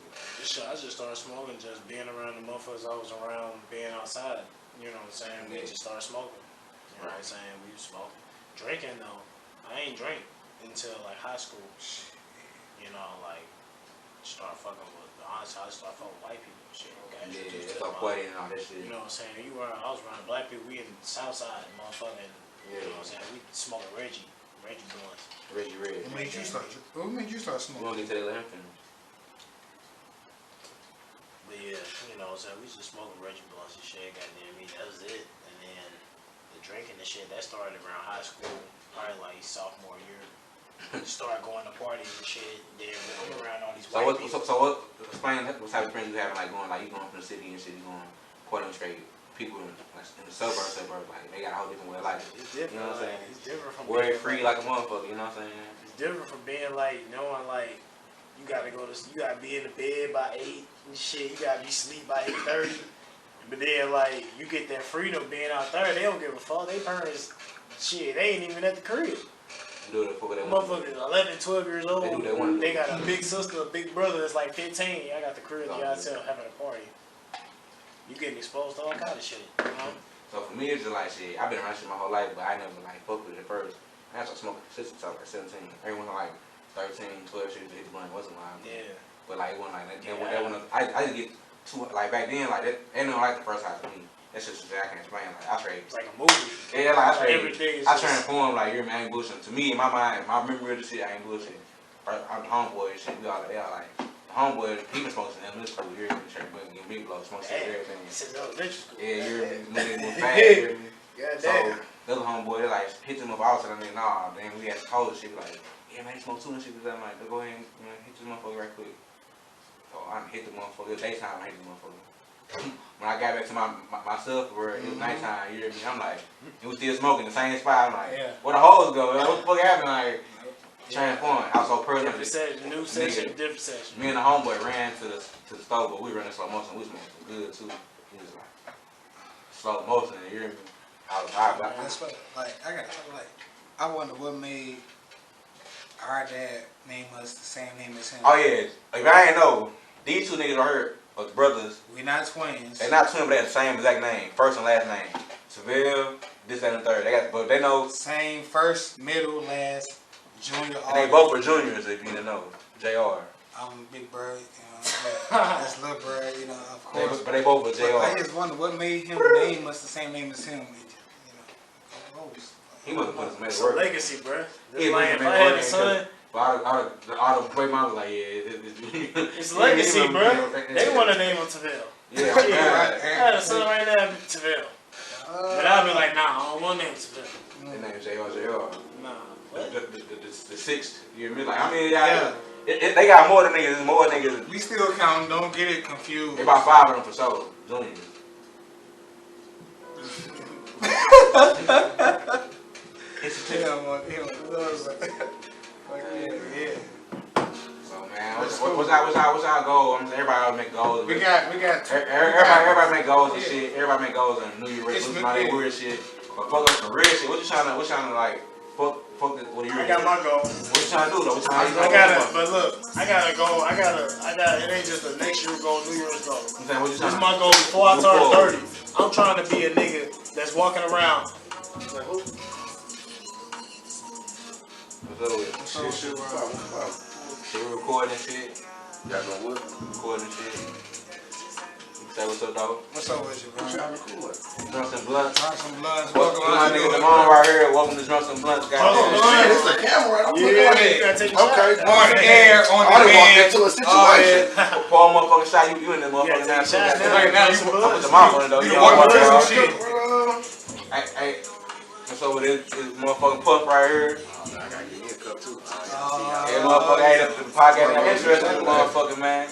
I just started smoking, just being around the motherfuckers I was around, being outside. You know what I'm saying? We just started smoking. You know what I'm saying? We was smoking. Drinking though, I ain't drink until like high school. You know, like start fucking with, honestly, I started fucking with white people and shit. Okay? Yeah, start partying and all that shit. You know what I'm saying? I was around black people. We in the South Side, motherfucking. You know what I'm saying? We smoking Reggie blunts. Reggie Red. What made you start smoking? We gonna get to that lamp finish. saying? We just smoking Reggie blunts and shit. Goddamn me, that was it. And then the drinking and shit that started around high school, probably like sophomore year. Started going to parties and shit. Then we around all these white people. So what? Explain what type of friends you having, like you going from the city and shit, you going Portland straight. People in the suburbs, like they got a whole different way of life. It's different. You know what I'm saying? It's different from Worry free like a motherfucker. You know what I'm saying? It's different from being like knowing like you gotta be in the bed by 8 and shit. You gotta be asleep by 8:30. But then like you get that freedom being out there. They don't give a fuck. They parents, shit, they ain't even at the crib. Do it for Motherfuckers 11, 12 years old. They do what they want to do. They got a big sister, a big brother that's like 15. I got the crib. You out there having a party. You getting exposed to all kind of shit. You know? So for me, it's just like shit. I've been around shit my whole life, but I never like fucked with it at first. I started smoking since I was like 17. Everyone like 13, 12 shit, hit the blunt wasn't mine. Yeah. But like it wasn't like that. I didn't get too like back then like that. They didn't like the first house for me. That's just shit I can't explain. Like I straight. It's like a movie. Yeah, like I straight. Everything is I transformed like you're man, I ain't bullshit. To me, in my mind, my memory of the shit, I ain't bullshit. I'm homeboy and shit. We all like homeboy. He been smoking in elementary school. You're in the church, but getting big blow, smoking shit, everything. Since elementary school. Yeah, you're moving fast. You hear me? So Goddamn. the other homeboy, they like hit them up outside. I mean, nah, then we had to call this shit like, yeah man, he smoke too and shit. I'm like, go ahead and hit this motherfucker right quick. So I hit the motherfucker. Daytime, I hit the motherfucker. When I got back to myself, where it was nighttime, you hear me? I'm like, he was still smoking the same spot. I'm like, where the hoes go? What the fuck happened? Like, transformed. I was so present. Different session, new session, different session. Me and the homeboy ran to the stove, but we ran in slow motion. We smoked good too. He was like slow motion. You hear me? I was high. That's what, I wonder what made our dad name us the same name as him. Oh yeah, if I ain't know, these two niggas right here are brothers. We not twins. They not twins, but they have the same exact name, first and last name. Seville, this, that, and the third. They got, but they know same first, middle, last, junior. And they both are juniors, if you didn't know. Jr. I'm Big Bird, that's Little Bird, of course. But they both are Jr. I just wonder what made him name us the same name as him. He wasn't putting some It's work. a legacy, bro. He Like, if I had a son. All the boy mom was like, yeah. It's legacy, bro. They want to name him Tavell. Yeah, I had a son right now, Tavell. But I'll be like, nah, I don't want to name Tavell. His name is Jr. Nah. What? The sixth. You hear me? Like, I mean, they got more than niggas. More niggas. We still count. Don't get it confused. They about 5 of them for sure. Juniors. So man, what's our goal? I mean, everybody always make goals. We got. Everybody make goals and shit. Everybody make goals and New Year resolution, all that weird shit. But fuck up some real shit. What you trying to like? Fuck this. What are you? I got my goal. What you trying to do though? But look, I gotta go. It ain't just a next year goal, New Year's goal. I'm saying, what you This trying is my goal before I turn 30. I'm trying to be a nigga that's walking around. Like, who? What's up with shit? Shit, we recording shit. Y'all gonna what? Recording shit. Say what's up, dog? What's up with you, bro? Y'all record. Drunks and Blunts. Drunks and Blunts. Welcome to my nigga Damon right here. Welcome to Drunks and Blunts, guys. It's a camera. I'm looking at it. You gotta take a Okay. shot. On the air, on I the done walked bed. into a situation. Pour a motherfucking shot. You in there, motherfucking Yeah, take a shot now. Right now, I put the mouth on it, though. You You walk know into what, some bro? shit. Hey, what's up with this motherfucking puff right here? I gotta give me a cup too. Yeah, motherfucker, hey, the podcast got interesting, motherfucker, man.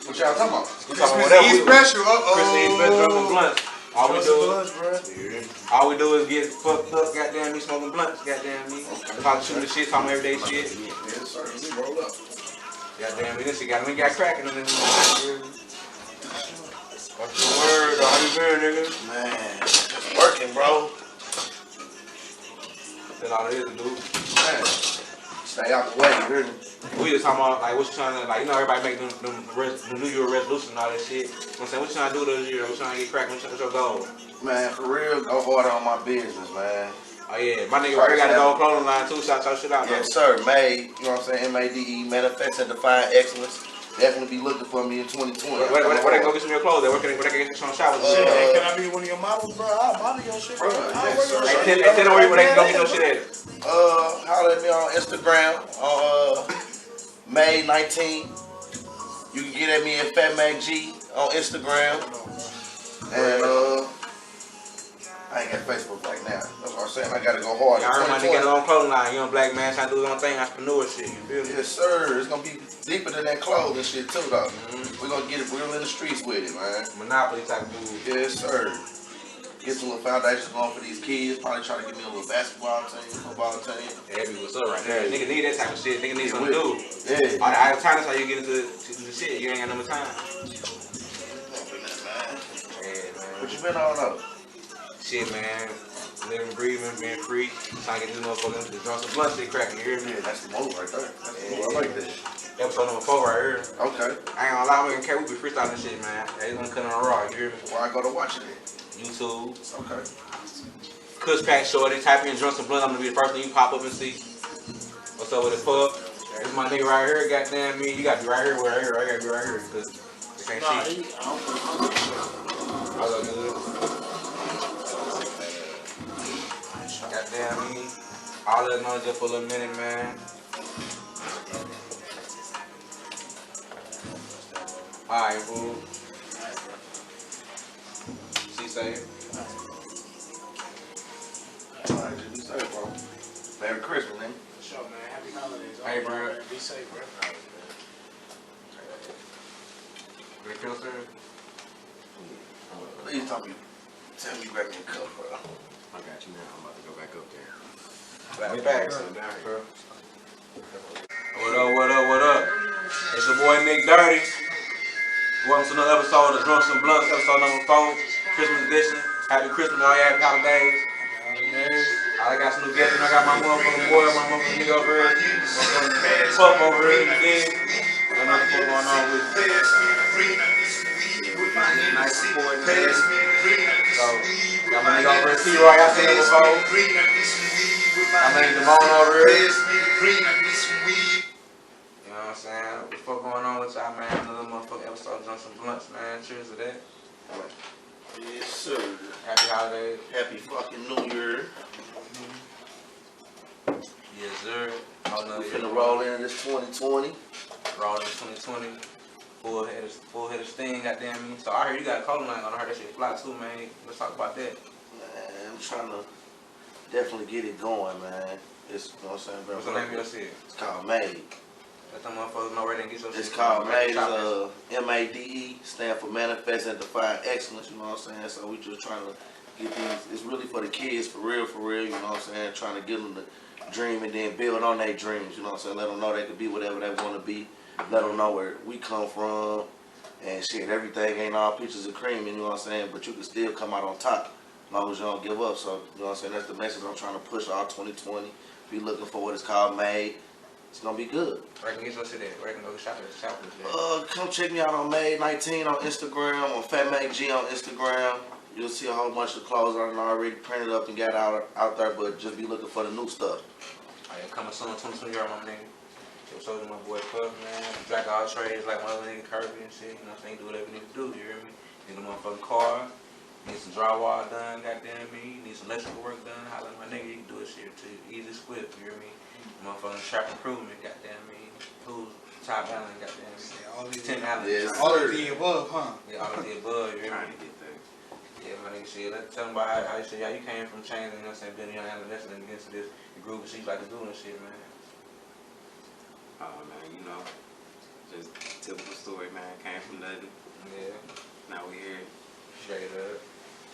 What y'all talking about? We talking Christmas whatever. Eve special. Christmas Eve special, Drunks and Blunts. bro. All we do is get fucked up, goddamn me, smoking blunts, goddamn me. Talking shooting the shit, talking everyday shit. Yes, sir. Let me roll up. Goddamn me, this shit got cracking on this one. What's the word, though? How you been, nigga? Man, just working, bro. That's all it is, dude. Man, stay out the way, you hear me? We just talking about, like, what you trying to, like, everybody make them New Year resolution and all that shit. You know what I'm saying? What you trying to do this year? What you trying to get cracking? What's your goal? Man, for real, go hard on my business, man. Oh, yeah. My nigga right here got his own clothing line, too. Shout your shit out, though. Yes, sir. Made, you know what I'm saying? MADE, Manifest and Define Excellence. Definitely be looking for me in 2020. Where they go get some of your clothes? Where can they get some showers? Shit, hey, can I be one of your models, bro? I'll model your shit, bro. Yes, sir. Hey, tell them where they can go get your shit at. Holler at me on Instagram on May 19. You can get at me at Fat Mac G on Instagram. And I ain't got Facebook right now. That's what I'm saying. I gotta go hard. Y'all heard my nigga on clothing line, young black man trying to do his own thing, entrepreneur shit, you feel me? Yes, sir. It's gonna be deeper than that clothing shit too, though. We're gonna get it real in the streets with it, man. Monopoly type of move. Yes, sir. Get some little foundations going for these kids. Probably try to get me a little basketball team, football team. That be what's up right there. Nigga need that type of shit. Nigga need something to do. Yeah. All the idle time, that's how you get into the shit. You ain't got no more time. Yeah, man. What you been on though? Shit, man. Living, breathing, being free. Trying to get this motherfucker into the drunk some blunt shit cracking. You hear me? Yeah, that's the move right there. That's the move. I like that. Episode number 4 right here. Okay. I ain't gonna lie, we can be freestyling this shit, man. They gonna cut on raw. You hear me? Where I go to watch it at? YouTube. Okay. Kush Pack Shorty. Type in drunk some blunt. I'm gonna be the first thing you pop up and see. What's up with the fuck? This is my nigga right here. Goddamn me. You gotta be right here. Right here. I gotta be right here because they can't see. All good. Goddamn me. All that noise just for a little minute, man. Alright, fool. She say it. Alright, just be safe, bro. Merry Christmas, man. For sure, man. Happy holidays. Hey, bro. Be safe, bro. They feel sir? Please tell me you grab me a cup, bro. I got you now. I'm about to go back up there. We back. Bro. What up, what up, what up? It's your boy Nick Derrty. Welcome to another episode of Drunk Some Blunts, episode number 4, Christmas edition. Happy Christmas, all y'all happy holidays. I got some new guests, and I got my motherfucking boy, my motherfucking nigga over here. Motherfucking pup over here, you dig? I know what's going on with you. Nice boy, man. So, got my nigga over here, T-Roy, I seen him before. I made the bone over here. You know what I'm saying? What the fuck going on with y'all, man? Another motherfucking episode of Drunk Some Blunts, man. Cheers to that. Yes, sir. Happy holidays. Happy fucking New Year. Yes, sir. We finna roll into this 2020. Roll into 2020. Full head of steam, goddamn me. So I heard you got a clothing line on. I heard that shit fly too, man. Let's talk about that. Man, I'm trying to definitely get it going, man. It's, you know what I'm saying? What's the name of your shit? It's called Made. Let them motherfuckers know where they can get your shit. It's called Made, M-A-D-E, stand for Manifest and Define Excellence, you know what I'm saying? So we just trying to get these, it's really for the kids, for real, you know what I'm saying? Trying to get them to dream and then build on their dreams, you know what I'm saying? Let them know they could be whatever they want to be. Let them know where we come from. And shit, everything ain't all peaches and cream, you know what I'm saying? But you can still come out on top as long as you don't give up. So, you know what I'm saying? That's the message I'm trying to push all 2020. Be looking for what it's called Made. It's gonna be good. Where can get your shit at? Where can go shop at? Come check me out on Made 19 on Instagram, on Fat Make G on Instagram. You'll see a whole bunch of clothes I already printed up and got out there, but just be looking for the new stuff. Alright, coming soon, 2020 yard, my nigga. Showed my boy Puff, man. Jack all trades like my other nigga Kirby and shit. You know what I'm saying? Do whatever you need to do, you hear me? Need a motherfucking car. Need some drywall done, goddamn me. Need some electrical work done. Holla at my nigga, you can do this shit too. Easy swift, you hear me? Motherfucking trap improvement, goddamn me. Who's top Allen, goddamn me. All these 10 Allen. Yes, all of the above, huh? Yeah, all of the above, you hear Trying me? to get there. Yeah, my nigga, shit. Let's tell them about how you shit. Yeah, you came from changing, you know what I'm saying? Being a young adolescent and against this. The group of shit like to do and shit, man. Oh man, you know, just typical story, man. Came from nothing. Yeah. Now we here. Straight up.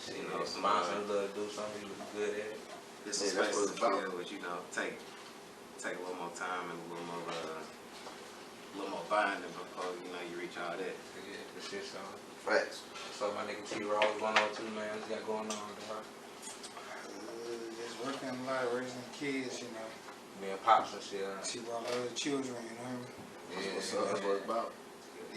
Shit, You you know, know, sponsor love to do something you good at it. This Yeah, is that's what it's space about. to but you know, take a little more time and a little more binding before you know you reach all that. Yeah, the shit so. Facts. So my nigga T-Raw was 102, man. What you got going on, dog? Just working a lot, raising kids, you know. Being pops and shit. See all the other children, you know. Yeah, That's what it's about.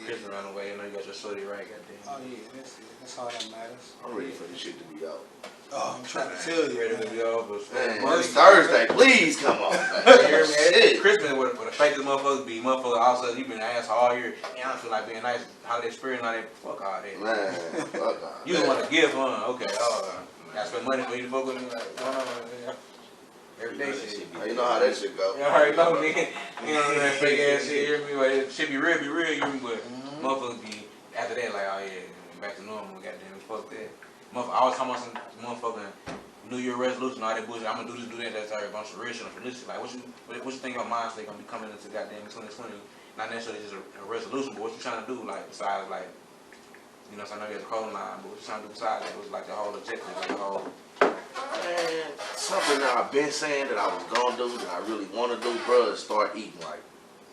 Chris ran away, you know you got your shorty right, goddamn. Oh yeah, that's it. That's all that matters. I'm ready for this shit to be out. Oh, I'm trying to tell you, Ready to man. be over. Man, it's Thursday. Please come on, man. You hear me? Shit. Christmas with the fakest motherfuckers be motherfuckers all of a sudden you been an asshole all year. And I don't feel like being nice. Holiday spirit, all that. Fuck all that. Man, fuck off. You don't want to give, huh? Okay, gotta spend money for you to fuck with me. Like, what's going on, man? Every day shit. You know how that shit go. You already know, nigga. You know that fake ass shit, you hear me? Like, shit be real, you hear me? But motherfuckers be after that, like, oh yeah, back to normal, goddamn, fuck that. I was talking about some motherfucking New Year resolution, all that bullshit. I'm gonna do this, do that. That's a bunch of real shit for this shit. Like, what you think your mind state gonna be coming into goddamn 2020? Not necessarily just a resolution, but what you trying to do, like, besides, like, you know, so I know there's a clothing line, but what you trying to do besides that? It was like the whole objective, like the whole. Man, something that I've been saying that I was gonna do that I really want to do, bro, is start eating right.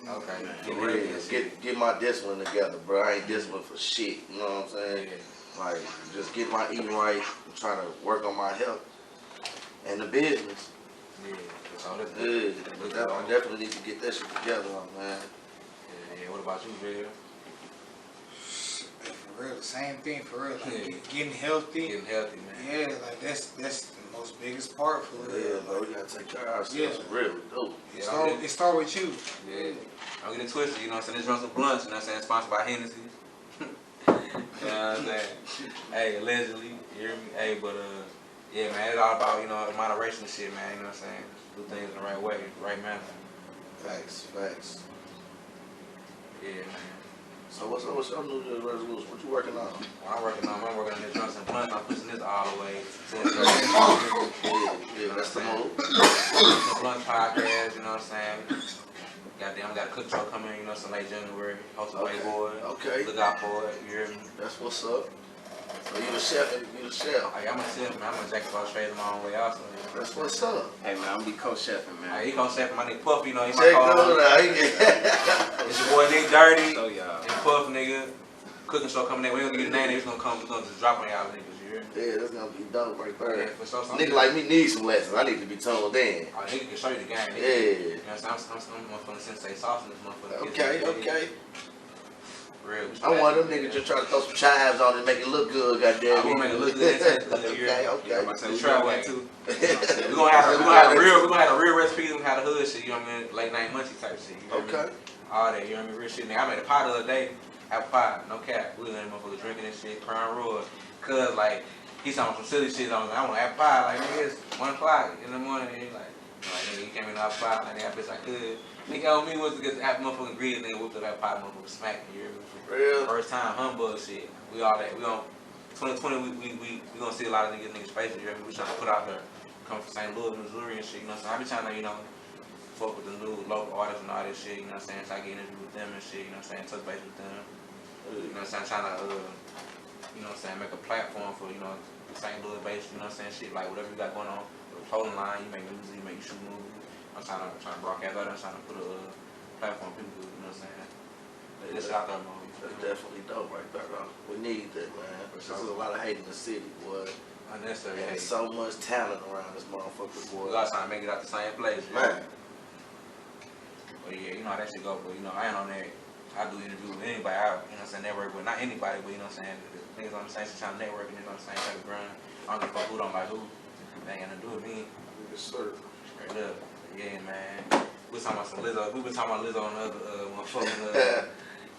Okay. Get my discipline together, bro. I ain't disciplined for shit. You know what I'm saying? Yeah. Like, just get my eating right. I'm trying to work on my health and the business. Yeah. So that's good. I definitely need to get that shit together, man. Yeah. What about you, Bill? For real, the same thing for real. Like getting healthy. Getting healthy, man. Yeah, like that's the most biggest part for real. Yeah, bro, we gotta take care of ourselves. Really, do. Yeah, it start with you. Yeah. I'm getting twisted, you know what I'm saying? This runs some blunts, you know what I'm saying? Sponsored by Hennessy. You know what I'm saying? Hey, allegedly, you hear me? Hey, but yeah, man, it's all about, you know, moderation and shit, man, you know what I'm saying? Do things in the right way, right manner. Facts. Yeah, man. So what's your New Year's resolution? What you working on? What I'm working on this drunks and blunts. I'm pushing this all the way to Yeah, that's the move. the Blunt podcast, you know what I'm saying? Goddamn, got a cook show coming, you know, some late January. Hosted by Boy. Okay. Look out for it, you hear me? That's what's up. So you the chef. Hey, I'm a chef, man. I'm a jack of all trades my own way also. That's what's up. Hey man, I'm gonna be co-chefing, man. Hey, he co-chefing my nigga Puff, you know, he Check my co It's your boy Nick Derrty So y'all. and Puff, nigga. Cooking show coming in. We don't get a name, they just gonna come, we're gonna just drop on y'all niggas, you hear me? Yeah, that's gonna be dope right there. Yeah, for sure. Nigga like me need some lessons. I need to be toned in. Oh, nigga can show you the game, nigga. Yeah. You know what I'm saying? I'm motherfucking sensei sauce in this motherfucker. Okay. Real. I'm one of them niggas just trying to throw some chives on it and make it look good, goddamn. I wanna make it look good. Okay. I'm say we Try try way. that too. We're gonna have a real recipe. We're gonna have the hood shit. You know what I mean? Late night munchy type shit. You know what I mean? All that. You know what I mean? Real shit. Nigga, I made a pie the other day. Apple pie, no cap. We was in that motherfucker drinking this shit, crying raw. Cause like he saw some silly shit on me. I want apple pie. Like nigga, it's 1 o'clock in the morning. And he like nigga, you came in the apple pie. Like nigga, I bitch I could. Nigga on me was to get the apple motherfucking grease. Nigga whipped up that pie, motherfucker smack me. You hear me? Real. First time humbug shit. We all that. We on 2020. We gonna see a lot of niggas faces. You hear me? We trying to put out there. Come from St. Louis, Missouri and shit. You know what I'm saying? I be trying to, you know, fuck with the new local artists and all this shit. You know what I'm saying? Try to get interview with them and shit. You know what I'm saying? Touch base with them. You know what I'm saying? Trying to, you know what I'm saying? Make a platform for, you know, St. Louis based. You know what I'm saying? Shit like whatever you got going on. The clothing line, you make music, you make shoot movies. I'm trying to broadcast out there. I'm trying to put a platform for people. You know what I'm saying? It's out there, man. That's definitely dope right there, though. We need that, man. There's a lot of hate in the city, boy. Unnecessary There's hate. so much talent around this motherfucker, boy. We all trying to make it out the same place. Man. But yeah, you know how that shit go. But you know, I ain't on that. I do interviews with anybody. You know what I'm saying? Network with not anybody, but you know what I'm saying? The niggas on the same shit trying to network, you know what I'm saying? Type of grind. I don't give a fuck who don't like who. They ain't got nothing to do with me. Yes, sir. Straight up. Yeah, man. We was talking about some Lizzo. We been talking about Lizzo on the other motherfucking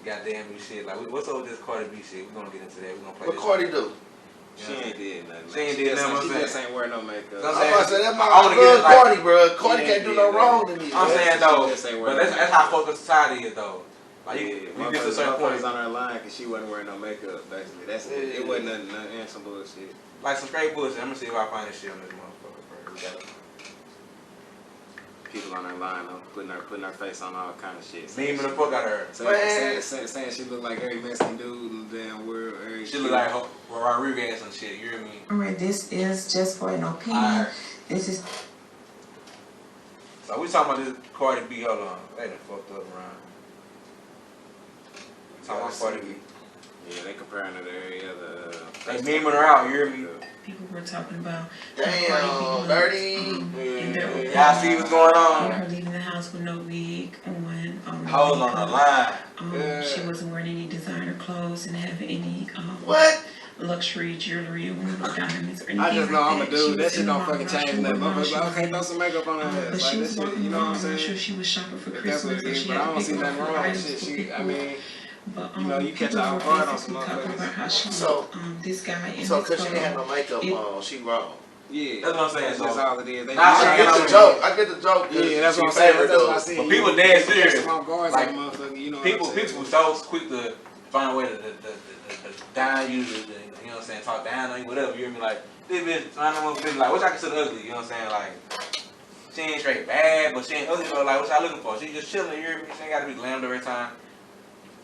goddamn new shit. Like, what's up with this Cardi B shit? We're gonna get into that. We're gonna play What this Cardi shit. do? She ain't did nothing. She ain't did nothing. She just ain't wearing no makeup. I'm I'm about to say, that's my I wanna I love get it, like- Cardi, bro. Cardi can't do no wrong to me. I'm man. saying though, She just ain't but wearing that's how fucked up society is though. Like, you get to a certain point. Motherfuckers on her line because she wasn't wearing no makeup, basically. That's it. It wasn't nothing, some bullshit. Like some straight bullshit. I'm gonna see if I find this shit on this motherfucker first. We gotta People on her line, putting her face on all kind of shit. memeing the fuck out of her. Saying she look like every Mexican dude in the damn world. She look like Rodriguez and shit. You hear me? Alright, this is just for an opinion. Alright. This is So we talking about this Cardi B. Hold on, they done fucked up around. We talking about Cardi B. Yeah, they comparing her to every other. They memeing her out. You hear me? people were talking about Damn, Derrty. and their Y'all see what's going on? her leaving the house with no wig on. Hoes on the line. She wasn't wearing any designer clothes and having any What? luxury jewelry or diamonds or anything. I just know like I'm a that. dude. That She shit was don't in fucking the change nothing. Motherfucker, okay, throw some makeup on her But ass. she Like, was that shit, walking you know what I'm around. I'm saying? sure she was shopping for That's Christmas what it and is, she but I had don't to see pick up nothing her wrong with items shit. for She, people. I mean, But you know, you catch people her were off guard on basically some talking motherfuckers. about how she So- this guy in So, this cause she didn't have photo. no makeup on, she wrong. yeah. That's what I'm saying. That's So, all it is. They Nah, I get the joke. I get the joke. Yeah, that's she what I'm saying. favored That's what I those. see. But people dead serious. Like, Like, motherfucker, you know people what I'm saying? so quick to find a way to down you, you know what I'm saying, talk down on you, whatever. You hear me? Like, this bitch, I don't know, bitch, like, what y'all consider ugly? You know what I'm saying? Like, she ain't straight bad, but she ain't ugly. But like, what y'all looking for? She just chilling. You hear me? She ain't gotta be glammed every time.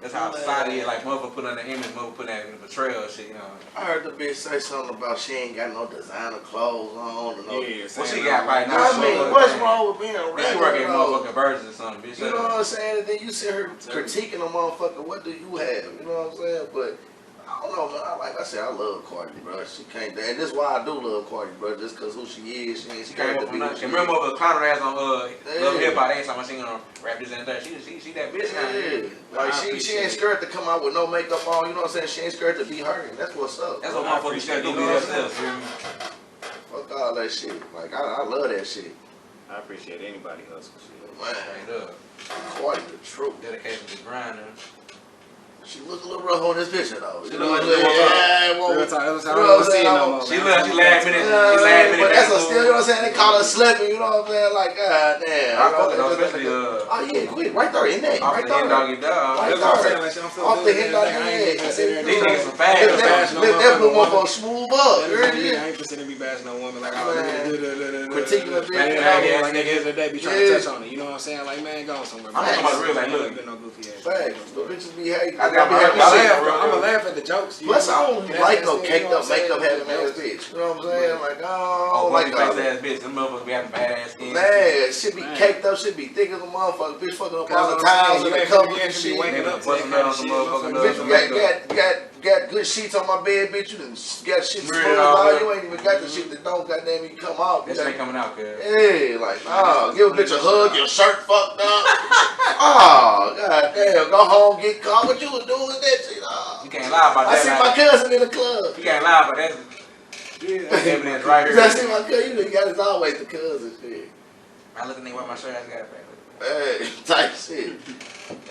That's how society is. Like, motherfucker put on the image, motherfucker put that in the betrayal shit, you know. I heard the bitch say something about she ain't got no designer clothes on. And no. Yeah, Well, she got probably not. I mean, what's wrong with being a Bitch, regular? you working motherfucking virgins or something, bitch. You know what I'm saying? And then you see her critiquing a motherfucker. What do you have? You know what I'm saying? But I don't know, man. Like I said, I love Cardi, bro. She can't. And this is why I do love Cardi, bro. Just cause who she is. She ain't scared to be. Remember the clown ass on Love Hip Hop? They ain't talking about she gonna rap this and that. She that bitch now. Yeah. Like she ain't scared to come out with no makeup on. You know what I'm saying? She ain't scared to be her. And that's what's up. That's what motherfuckers scared to do with themselves. Fuck all that shit. Like I love that shit. I appreciate anybody hustle shit. Man, Straight up. Cardi the truth. Dedication to grinding. She look a little rough on this picture though. You know look what I'm saying? Real talk, that's You how know what I'm I see it no saying? more. She man. last minute. She last minute. But that's a still, you know what I'm saying? They call her slipping, you know what I'm saying? Like, god damn. I fuck it though, especially Oh yeah, quick, right there, in that, off right the head there. doggy dog. Right That's what I'm saying. there. Like, I'm so Off the good head at doggy everything. I ain't head. sitting there These doing niggas some that. fast. That blue motherfucker smooth up. You heard I me? ain't consider me bashing no woman like I was Critiquing a bitch. like niggas today be trying to touch on it. You know what I'm saying? Like, man, go somewhere. I'm talking about real, like, look. No goofy ass. Facts. The bitches be hating. I got my I'ma laugh at the jokes. Plus, I don't like no That's- caked you know up what I'm makeup saying? having ass bitch. You know what I'm saying? Like, Oh, like face ass bitch. Them motherfuckers be having badass skin. man, shit be Man. caked up, shit be thick as a motherfucker. Bitch fucking up Cause all the I'm saying, tiles you and the ain't covers finna and be shit. waking up to Busting that kind down of some shit. motherfucking Bitch, got good sheets on my bed, bitch. You done got shit Smeared smooth all out. up. You ain't even got the shit that don't goddamn you come out. That shit ain't coming out, cuz. Yeah, like, nah, give a bitch a hug, your shirt fucked up. Oh, goddamn, go home, get caught. What you was doing with that shit? Oh. You can't lie about I that. see like, my cousin in the club. You can't lie about that. That's evidence right here. I see my cousin, you know, you got his always the cousin shit. I look at nigga wear my shirt, I just got it back. Hey, type shit.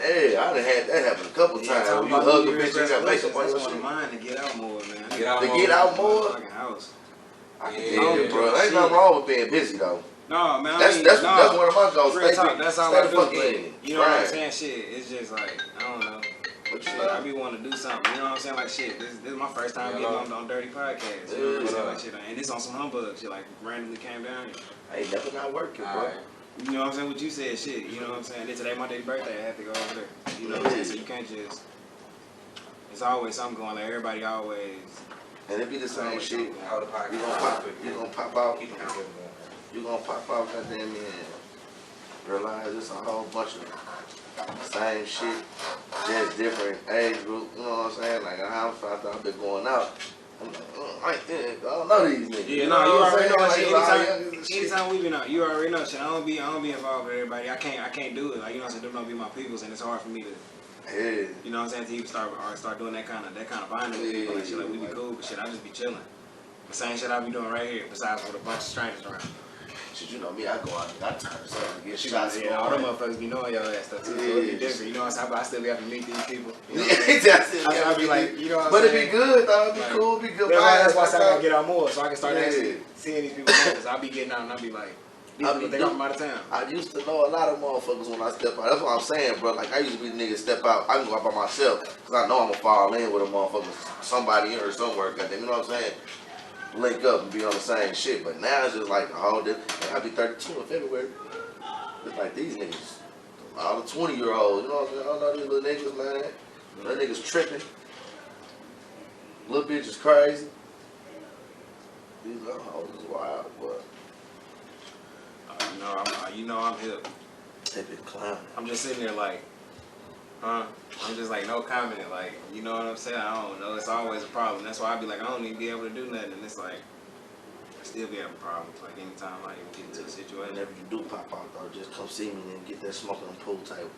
Hey, I done had that happen a couple times. When you hug a bitch, you got makeup on your That's one of shit. mine to get out more, man. Get out To more. get out more, Fucking house. I can Yeah, dig it, bro. Ain't nothing wrong with being busy though. No, man. That's one of my goals. Real Stay talk, that's all stay I the do. fuck But, in. you know what I'm Right. saying? Shit, it's just like, I don't know. What you Shit, know? I be wanting to do something. You know what I'm saying? Like, shit, this is my first time getting on Derrty podcast. You know what I'm saying? Like, shit, and this on some humbug shit. Like, randomly came down here. I ain't never not working, bro. Alright. You know what I'm saying? What you said, shit. You know what I'm saying? Then today my dad's birthday. I have to go over there. You know what I'm saying? So you can't just. It's always something going. Like everybody always. And it be the same shit. Hold the podcast. You gonna pop out. Keep them together. You gonna pop out, goddamn me, and realize it's a whole bunch of same shit, just different age group. You know what I'm saying? Like I've been going out. I'm like, I don't know these niggas. Yeah, You no, know you what I'm already know. saying? Shit, Like, anytime we been out, you already know. Shit, I don't be involved with everybody. I can't do it. Like, you know what I'm saying? Them don't be my peoples, and it's hard for me to. Yeah. You know what I'm saying? To even start doing that kind of bonding with people. Like, shit, like we be cool, but shit, I just be chilling. The same shit I be doing right here, besides with a bunch of strangers around. Shit, you know me, I go out and I turn something and get Shit, shots. yeah, all them motherfuckers be knowing your ass stuff too. So it be different. You know what I'm saying? But I still be having to meet these people. You know what I'm saying? That's it. I be like, you know what I'm But saying? it be good though. It be Like, cool. It be good. That's why I say I gotta get out more, so I can start Yeah. actually seeing these people more. Cause I be getting out and I be like, these people think I'm from out of town. I used to know a lot of motherfuckers when I step out. That's what I'm saying, bro. Like I used to be the nigga step out. I can go out by myself because I know I'm gonna fall in with a motherfucker, somebody or somewhere. Goddamn, you know what I'm saying? Link up and be on the same shit. But now it's just like a whole different. I'll be 32 in February. It's like these niggas, all the 20-year-olds. You know what I'm saying? I don't know these little niggas, man. That niggas tripping. Little bitch is crazy. These little hoes is wild, but You know I'm hip. they been clowning. I'm just sitting there like, huh? I'm just like no comment. Like, you know what I'm saying? I don't know. It's always a problem. That's why I be like, I don't even be able to do nothing. And it's like, I still be having problems. Like anytime I even get into a situation. Whenever you do pop out though, just come see me and get that smoke on the pool table.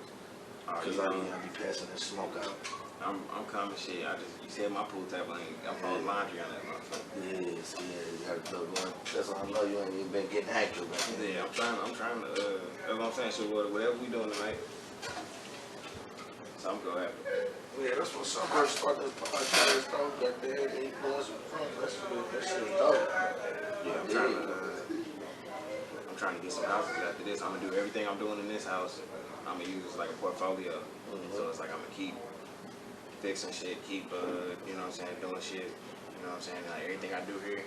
Cause I be passing that smoke out. I'm coming shit. You said my pool table I'm throwing laundry on that motherfucker. Yes, you gotta go going. That's all I know you ain't even been getting active back then. Yeah, I'm trying to, that's what I'm saying, shit, whatever we doing tonight, something gonna happen. Yeah, that's what some first started this podcast though, back there, and influence with friends. That shit is dope. Yeah, I'm trying to get some houses after this. I'm gonna do everything I'm doing in this house. I'm gonna use it as like a portfolio. So it's like I'm gonna keep fixing shit, keep, you know what I'm saying, doing shit. You know what I'm saying? Like everything I do here,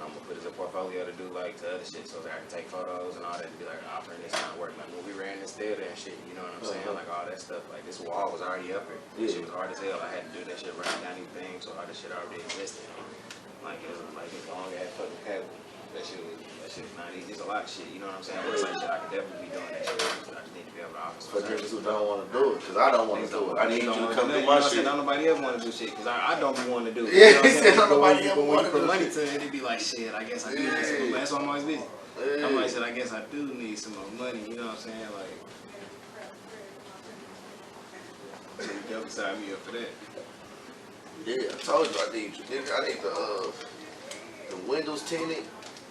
I'm gonna put as a portfolio to do like to other shit, so that I can take photos and all that and be like, offering this kind of work. Like when we ran this theater and shit, you know what I'm saying? Like all that stuff. Like this wall was already up here. This shit was hard as hell. I had to do that shit running down these beams, so all this shit already existed. Like it was like this long ass fucking cable. That shit was not easy. There's a lot of shit, you know what I'm saying? But it's like shit, I could definitely be doing that shit. I just need to be able to offer some For niggas service. who don't want to do it, because I don't want to do it. I need you to come do my shit. Don't nobody else want to do shit, because I don't be wanting to do it. Yeah, he said But when nobody you ever want to put do money it. to it, it be like, shit, I guess I do need some more. That's why I'm always busy. I'm like, shit, I guess I do need some more money, you know what I'm saying? Like, so you definitely sign me up for that. Yeah, I told you I need the windows tinted,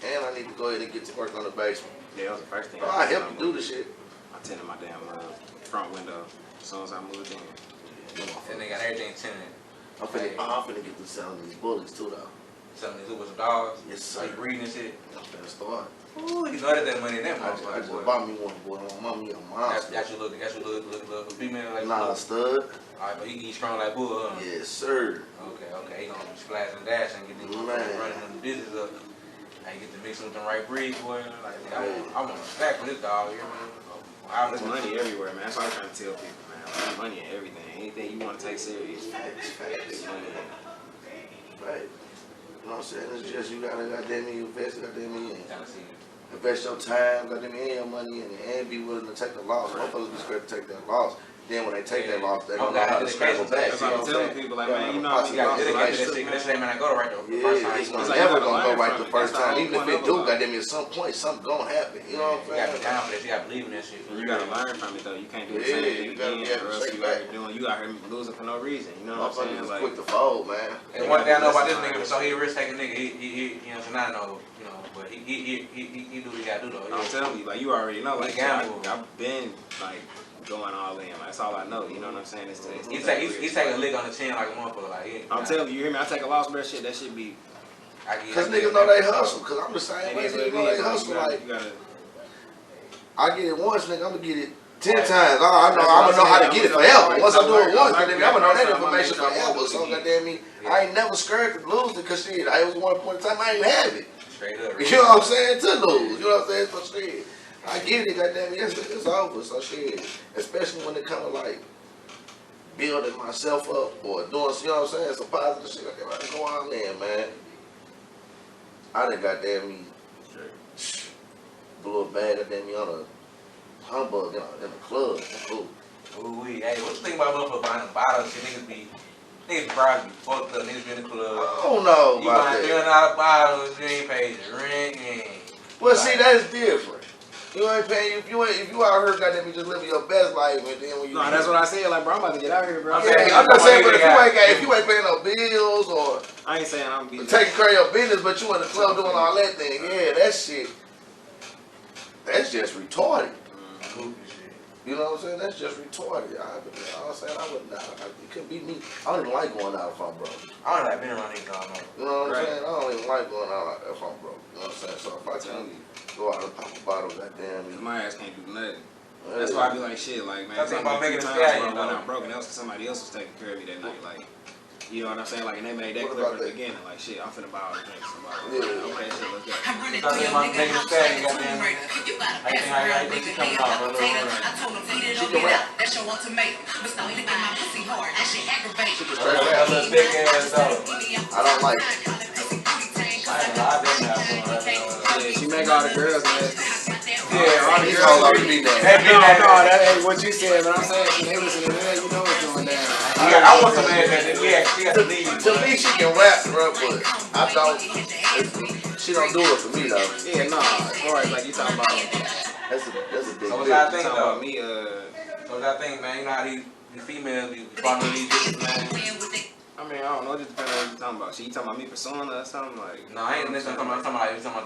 and I need to go ahead and get to work on the basement. Yeah, that was the first thing. I help you do the shit. I tinted my damn front window as soon as I moved in. And they got everything tinted. I'm finna get to selling these bullets too, though. Selling these with some dogs. Yes, sir. Like breeding and shit. I'm finna start. Ooh, you know that money in that I just motherfucker. bought me one, boy. My mommy a monster. Got you look female like Nah, stud. Alright, but he strong like bull, huh? Yes, sir. Okay, he gonna splash and dash and get these motherfuckers running them business up. I get to mix with them right breeds, boy. Like, I'm on stack with this dog, you know? There's money everywhere, man. That's what I'm trying to tell people, man. There's money in everything. Anything you want to take serious. Facts. There's money in it. Right. You know what I'm saying? It's just you gotta goddamn me invest, goddamn me in. Trying to see. Invest your time, goddamn me, and your money in it, and be willing to take the loss. Motherfuckers be scared to take that loss. Then when they take that loss, they don't know how to scramble back. That's what I'm telling people, like, man, you know how You gotta dedicate to that shit, 'cause that shit ain't gonna go right the first Yeah, time. it's It's never like you gotta gonna go learn right from the it. first That's the time. whole Even if point it of do, it. goddamn me, at some point, something gonna happen. You know what I'm You gotta be saying? down for that shit, you gotta believe in that shit. You gotta learn from it though. You can't do the Yeah, same you thing gotta be again, able or to else shake you out back. here you out here losing for no reason. You know what I'm Motherfuckers saying? is Like, quick to fold, man. And one thing I know about this nigga, so he a risk taking nigga. He you know, so now I know, you know, but he do what he gotta do though. I'm telling you, like you already know. Like Gamble. I've been like going all in. Like, that's all I know. You know what I'm saying? He take a lick on the chin like a motherfucker. Like I'm telling you, you hear me? I take a loss for that shit. That shit be. Cause niggas know they hustle. Cause I'm the same way. It is what Niggas it know is. they Like, hustle. Like you gotta. I get it once, nigga. I'm gonna get it 10 times. I'm gonna know how to get it forever. Once I do it once, goddamn, I'm gonna know that information forever. So goddamn me, I ain't never scared to lose it. Cause shit, I was one point in time I ain't have it. straight up. You know what I'm saying? To lose. You know what I'm saying? So shit, I get it. Goddamn, it's over. So shit, especially when it comes to like building myself up or doing, you know what I'm saying, some positive shit. I can go on there, man. I done goddamn me blew a bag goddamn me on a humbug in the club. Ooh. Ooh, hey, what you think about motherfuckers buying the bottles? Shit, niggas be probably be fucked up. Niggas be in the club. I don't know You about buying that. $300 bottles, you ain't paid the rent. Well, see, that's different. You ain't paying if you out here goddamn me just living your best life, and then when you No, that's what I said. Like, bro, I'm about to get out here, bro. I'm Yeah, saying, I'm just saying, but if if you ain't paying no bills or I ain't saying I'm be taking care of your business, but you in the club doing all that thing, yeah, that shit, that's just retarded. You know what I'm saying? That's just retarded. I'm saying I wouldn't. It couldn't be me. I don't even like going out if I'm broke. I don't like being around niggas all know. You know what I'm Right. saying? I don't even like going out if I'm broke. You know what I'm saying? So if I can go out and pop a bottle, goddamn me. my ass can't do nothing. That's why I be like, shit, like, man. I think about making a times stallion, where I went though. out broke, and that was because somebody else was taking care of me that night. Like, you know what I'm saying? Like, and they made that What clear about from the that? beginning. Like, shit, I'm finna buy all the drinks. I'm like, Yeah. okay, shit, let's go. I run it Because through they your might nigga make a house stallion, like a goddamn. turmeric. You got a I think best I friend, think she baby, coming they out, a bro. potato. I told him, eat it She or can get rap. out. That's your ultimatum. But still, you think my pussy hard. That shit aggravates. That little thick ass dog. I don't like it. I ain't gonna lie, I didn't have one right now. Yeah, she make all the girls nasty. Yeah, all the These girls hoes like already be that. nasty. That ain't what you said, but I'm saying, when they listen to that, you know what's going down. I want some ass that she got to leave. To me, she can rap, bro, but I don't. She don't do it for me though. Yeah, nah, as far as, like, you talking about, That's a big So what's bitch. our you thing talking about though? me, So what I think, man, you know how these females be following these bitches, man. I mean, I don't know, it just depends on what you talking about. Shit, you talking about me pursuing her or something? Like, No, I ain't necessarily talking about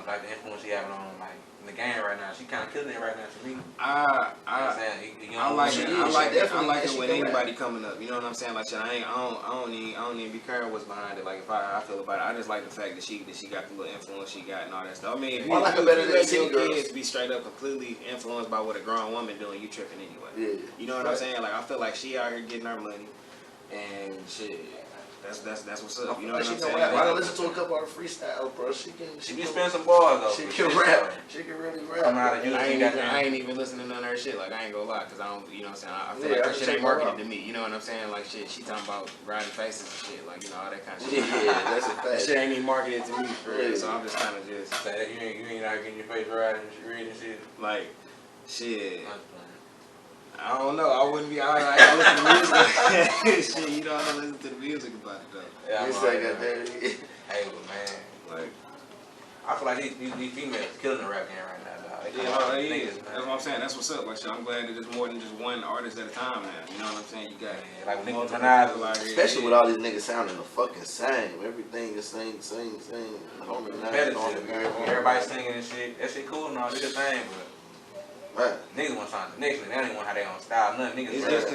like the influence she having on like in the game right now. She kind of killing it right now to me. You know what I'm saying? I like She it. is. I like She it. I definitely like is. it She with can rap. anybody coming up. You know what I'm saying? Like, shit, I don't even be caring what's behind it. Like, if I feel about it, I just like the fact that she got the little influence she got and all that stuff. I mean, if you, I like if her better you than let city your girls. kids be straight up completely influenced by what a grown woman doing, you tripping anyway. Yeah. You know what I'm saying? Like, I feel like she out here getting her money. and shit. That's what's up. You know what She I'm can saying? rap. I done listen to a couple of the freestyles, bro. She be spinning some bars though. She can rap. She can really rap. I'm out of I ain't even listening to none of her shit. Like I ain't gonna lie, cause I don't. You know what I'm saying? I feel like her shit ain't marketed to me. You know what I'm saying? Like shit, she talking about riding faces and shit. Like all that kind of shit. Yeah, that's a That fact. shit ain't even marketed to me for real. So I'm just kind of just say you ain't out getting your face riding and reading shit. like shit. I don't know. I wouldn't be. I gotta listen to music. Shit, you know, I don't listen to the music about it though. Yeah, This ain't got that. Hey, but man, Like, I feel like these females killing the rap game right now, dog. They yeah, come out no, with it niggas, is. man. That's what I'm saying. That's what's up. Like, shit, I'm glad that there's more than just one artist at a time now. You know what I'm saying? You got Like when multiple Minaj, people out here. Especially with all these niggas sounding the fucking same. Everything is same. everybody singing and shit. That shit cool and all. Do the thing, but. Man, Niggas want something next one. They don't even want how they on style. Nothing. Niggas.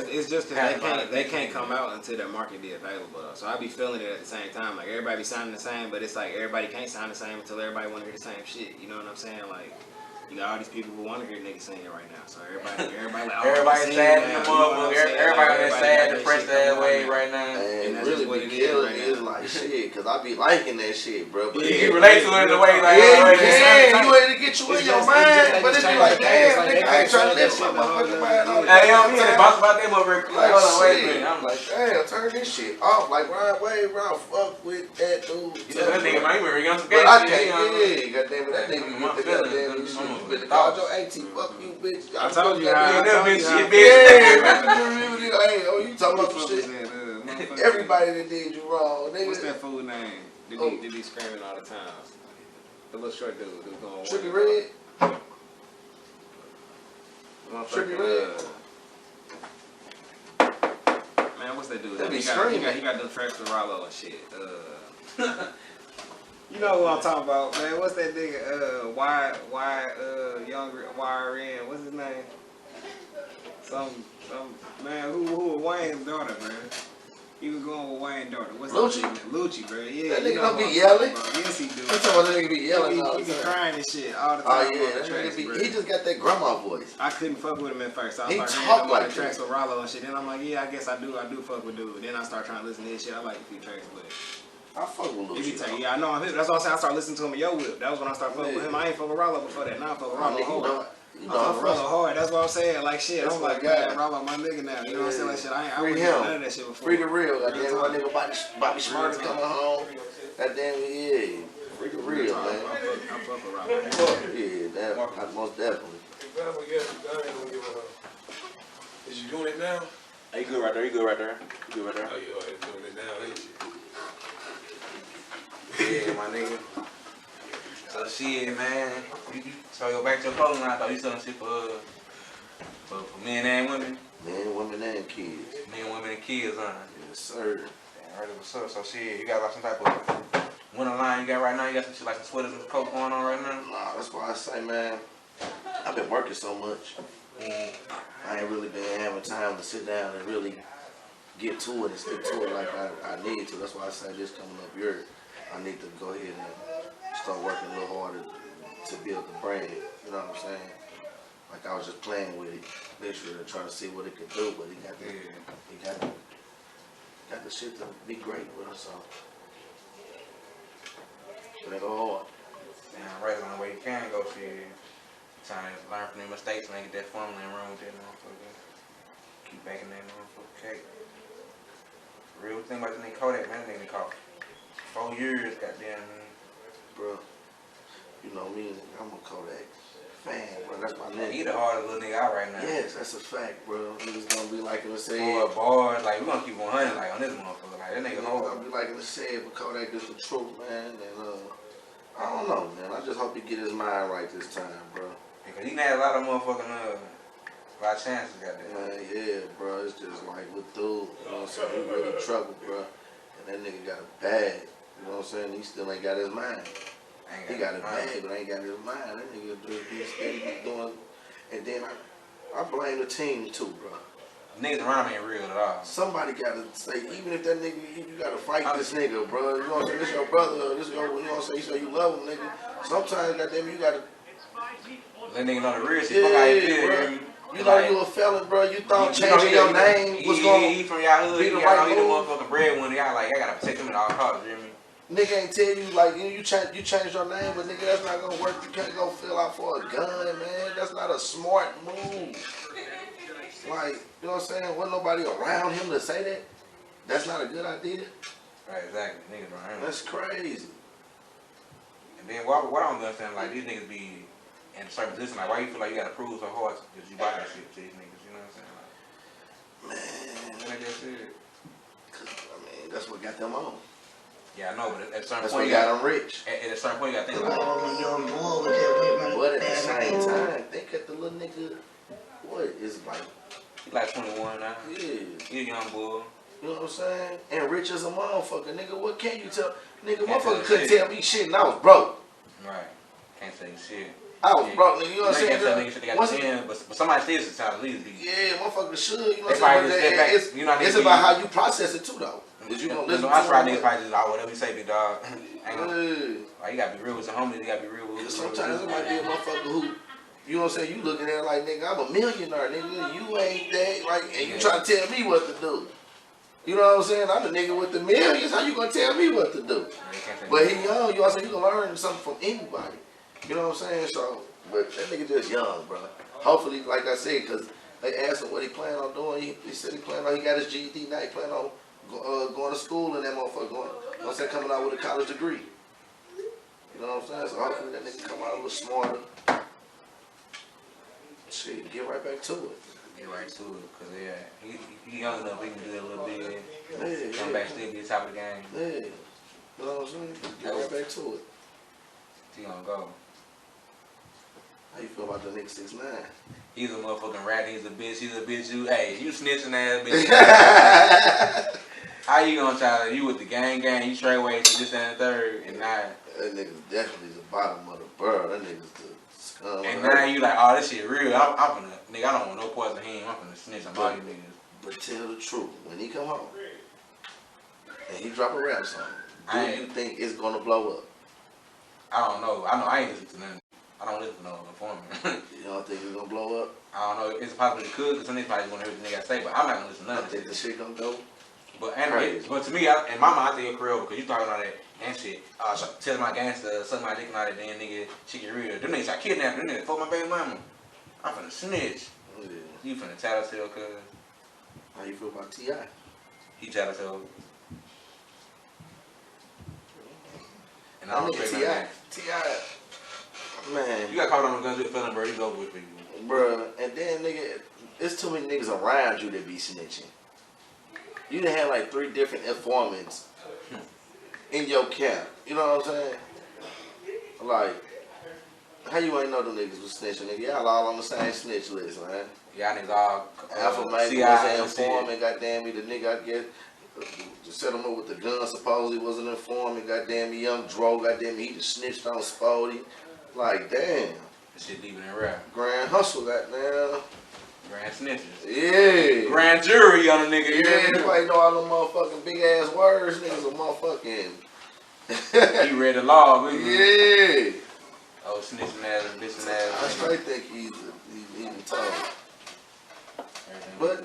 It's just cause they can't come out until that market be available. So I be feeling it at the same time. Like everybody be sounding the same, but it's like everybody can't sound the same until everybody want to hear the same shit. You know what I'm saying? Like you got all these people who want to hear niggas singing right now. So everybody like everybody sad in the motherfucker. Everybody that sad, depressed that way right now. and that's really just what be it is killing right is now. like shit, cause I be liking that shit, bro. But You relate to it in a way like, yeah, you it's can. You ready to get you in your mind, but it's like, damn, nigga, I ain't trying to live my motherfucking mind on Hey, yo, me and bounce about that motherfucker. like, Hold on, wait a shit. minute. I'm like, Damn, turn this shit off. Like Ryan Wade, bro, fuck with that dude. you know that nigga, man, you remember young some But gay I shit. can't, goddamn it, that nigga get the goddamn shit. You better call your auntie, fuck you, bitch. I told you You how. never been shit, Yeah, bitch. hey, oh, you talking about some shit. Everybody that did you wrong, nigga. What's that fool name? Did he screaming all the time? The little short dude who's going. Trippy Red? Trippy Red? Man, what's that dude? That be He screaming. got them tracks with Rollo and shit. You know what I'm talking about, man. What's that nigga? Younger YRN. What's his name? Some man who Wayne's daughter, man. He was going with Wayne's daughter. What's Lucci? that nigga? Lucci, bro. Yeah. That you nigga know don't be what I'm yelling. talking about. Yes, he do. You talking about that nigga be yelling all He the be time. crying and shit all the Oh time. yeah, on the that tracks, nigga bro. be, he just got that grandma voice. I couldn't fuck with him at first. So I He started talk hearing like the tracks that. with Rollo and shit. Then I'm like, yeah, I guess I do fuck with dude. Then I start trying to listen to his shit. I like a few tracks, but I fuck with he be Lucci. taking, yeah, I know him. That's why I said I started listening to him in Yo Whip. That was when I started fucking with him. I ain't fuck with Rollo before that. Now I fuck with Rollo hard. You I'm know, fucking hard. That's what I'm saying. Like shit. That's I'm my like, guy. man, Rollo my nigga now. You know what I'm saying? Like shit. I Free wouldn't him. do none of that shit before. Free the real. Goddamn, Real my talk. nigga Bobby Smurder coming home. Goddamn, yeah. Free the real, man. I fuck with Rollo. Yeah, that most definitely. Is you doing it now? You good right there. You good right there. You good right there. Oh, you already doing it now, ain't you? Yeah, my nigga. So shit, man. So you go back to your clothing line. I thought you selling shit for men and women. Men, women, and kids. Men, women, and kids, huh? Yes, sir. Damn, right, what's up? So shit, you got like some type of winter line you got right now? You got some shit like some sweaters and coats going on right now? Nah, that's why I say, man, I've been working so much. I ain't really been having time to sit down and really get to it and stick to it like I need to. That's why I say this coming up here, I need to go ahead and start working a little harder to build the brand. You know what I'm saying? Like I was just playing with it, literally trying to see what it could do, but he got the shit to be great with us. So, but they go hard. Damn, right on the way you can go shit. Trying to learn from your mistakes and get that formula and run with that motherfucker. Keep baking that motherfucker cake. Real thing about the nigga Kodak, man, that nigga caught 4 years, goddamn. Bro, you know me, I'm a Kodak fan, bro. That's my nigga. He the hardest little nigga out right now. Yes, that's a fact, bro. Niggas gonna be like in the Boy, said. bars, like we gonna keep 100 like on this motherfucker. Like that nigga Niggas hard. gonna be like in the said, but Kodak is the truth, man. And I don't know, man. I just hope he get his mind right this time, bro. Because he had a lot of motherfucking a lot of chances, goddamn. Man, yeah, bro. It's just like with dude, you know what I'm saying? He really trouble, bro. And that nigga got a bag. You know what I'm saying? He still ain't got his mind. He got a bag, but ain't got his mind. That nigga just be steady doing. And then I blame the team too, bro. Niggas around me ain't real at all. Somebody gotta say, even if that nigga, you gotta fight this nigga, bro. You know what I'm saying? This your brother, this your, you know what I'm saying? You say you love him, nigga. Sometimes, goddamn, you gotta. Let nigga know the real shit. Fuck how you feel. bro. You know you a felon, bro. You thought changing your name was gonna he from y'all hood. be He the got right the move. motherfucking breadwinner. Y'all like, I gotta protect him at all costs. You hear me? Nigga ain't tell you like you changed your name, but nigga that's not gonna work. You can't go fill out for a gun, man. That's not a smart move. Like, you know what I'm saying? Wasn't nobody around him to say that. That's not a good idea. Right, exactly. Niggas around. That's crazy. And then what I don't understand, like these niggas be in a certain position. Like, why you feel like you gotta prove so hard because you buy that shit to these niggas? You know what I'm saying? Like, Man, like that shit. I mean, that's what got them on. Yeah, I know, but at a certain That's point, what got them rich. at a certain point, you gotta think about it. But at the same time, think at the little nigga. What is like? He like 21 now. Yeah. He a young boy. You know what I'm saying? And rich as a motherfucker, nigga. What can you tell? Nigga, Can't tell motherfucker couldn't shit. tell me shit, and I was broke. Right. Can't say shit. I was broke, nigga. You know what I'm They can't tell saying? niggas shit they got Once to it- end, but somebody still should tell at least be. Yeah, motherfucker should. You know They what I'm probably saying? just step back. It's, You know, it's niggas about be- how you process it too, though. Cause you gonna listen I to try them, niggas probably just, oh, whatever you say, big dog. Ain't gonna, yeah. like, you gotta be real with your homies. You gotta be real with. Cause sometimes it might be a motherfucker who, you know what I'm saying? You looking at it like, nigga, I'm a millionaire, nigga. You ain't that, like, and you trying to tell me what to do. You know what I'm saying? I'm the nigga with the millions. How you gonna tell me what to do? But he young. You know what I'm saying? You can learn something from anybody. You know what I'm saying? So, but that nigga just young, bro. Hopefully, like I said, cause they asked him what he planned on doing. He said he planned on. He got his GED now. He planned on going to school and that motherfucker going. You know what I'm saying? Coming out with a college degree. You know what I'm saying? So hopefully that nigga come out a little smarter. Shit, get right back to it. Get right to it, cause yeah, he young enough. He can do that a little bit. Yeah, Come back, still be the top of the game. Yeah. You know what I'm saying? Get right back to it. He gonna go. How you feel about the Nicc 6ix9ine? He's a motherfucking rat. He's a bitch. He's a bitch. You snitching ass bitch. How you gonna try to, you with the gang, you straight away to this and the third, and now. That nigga's definitely the bottom of the barrel. That nigga's the scum. And now you like, oh, this shit real. I'm finna, nigga, I don't want no parts of him. I'm finna snitch on all you niggas. But tell the truth, when he come home and he drop a rap song, do you think it's gonna blow up? I don't know. I ain't listen to nothing. I don't listen to no informant. You don't think it's gonna blow up? I don't know. It's possible it could, because some niggas probably want to hear what the nigga say, but I'm not gonna listen to I nothing. think the shit gonna go. But crazy. but to me, in my mind, I think it's real because you talking about that gang shit. Tell my gangster, suck my dick and all that, then nigga, shit get real. Them niggas I kidnapped, them niggas fuck my baby mama. I'm finna snitch. Yeah. You finna tattletale, cuz. How you feel about T.I.? He tattletale. And I I don't think expect nothing. T.I. Man. You got caught on the guns with a felon, bro. You over with for you. Bruh, and then nigga, there's too many niggas around you that be snitching. You done had like 3 different informants in your camp. You know what I'm saying? Like, how you ain't know them niggas was snitching, nigga? Y'all all on the same snitch list, man. Y'all niggas all Alpha Mike was an informant, goddamn me. The nigga I guess set him up with the gun, supposedly was an informant, goddamn me. Young Dro, goddamn me, he just snitched on Spody. Like, damn. This shit leaving it rap. Grand Hustle, goddamn. Grand snitches. Yeah. Grand jury on a nigga. Yeah, everybody know all them motherfucking big ass words. Niggas a motherfucking. He read the law. Yeah. Oh, snitching ass, bitching I ass. straight think he's tough. But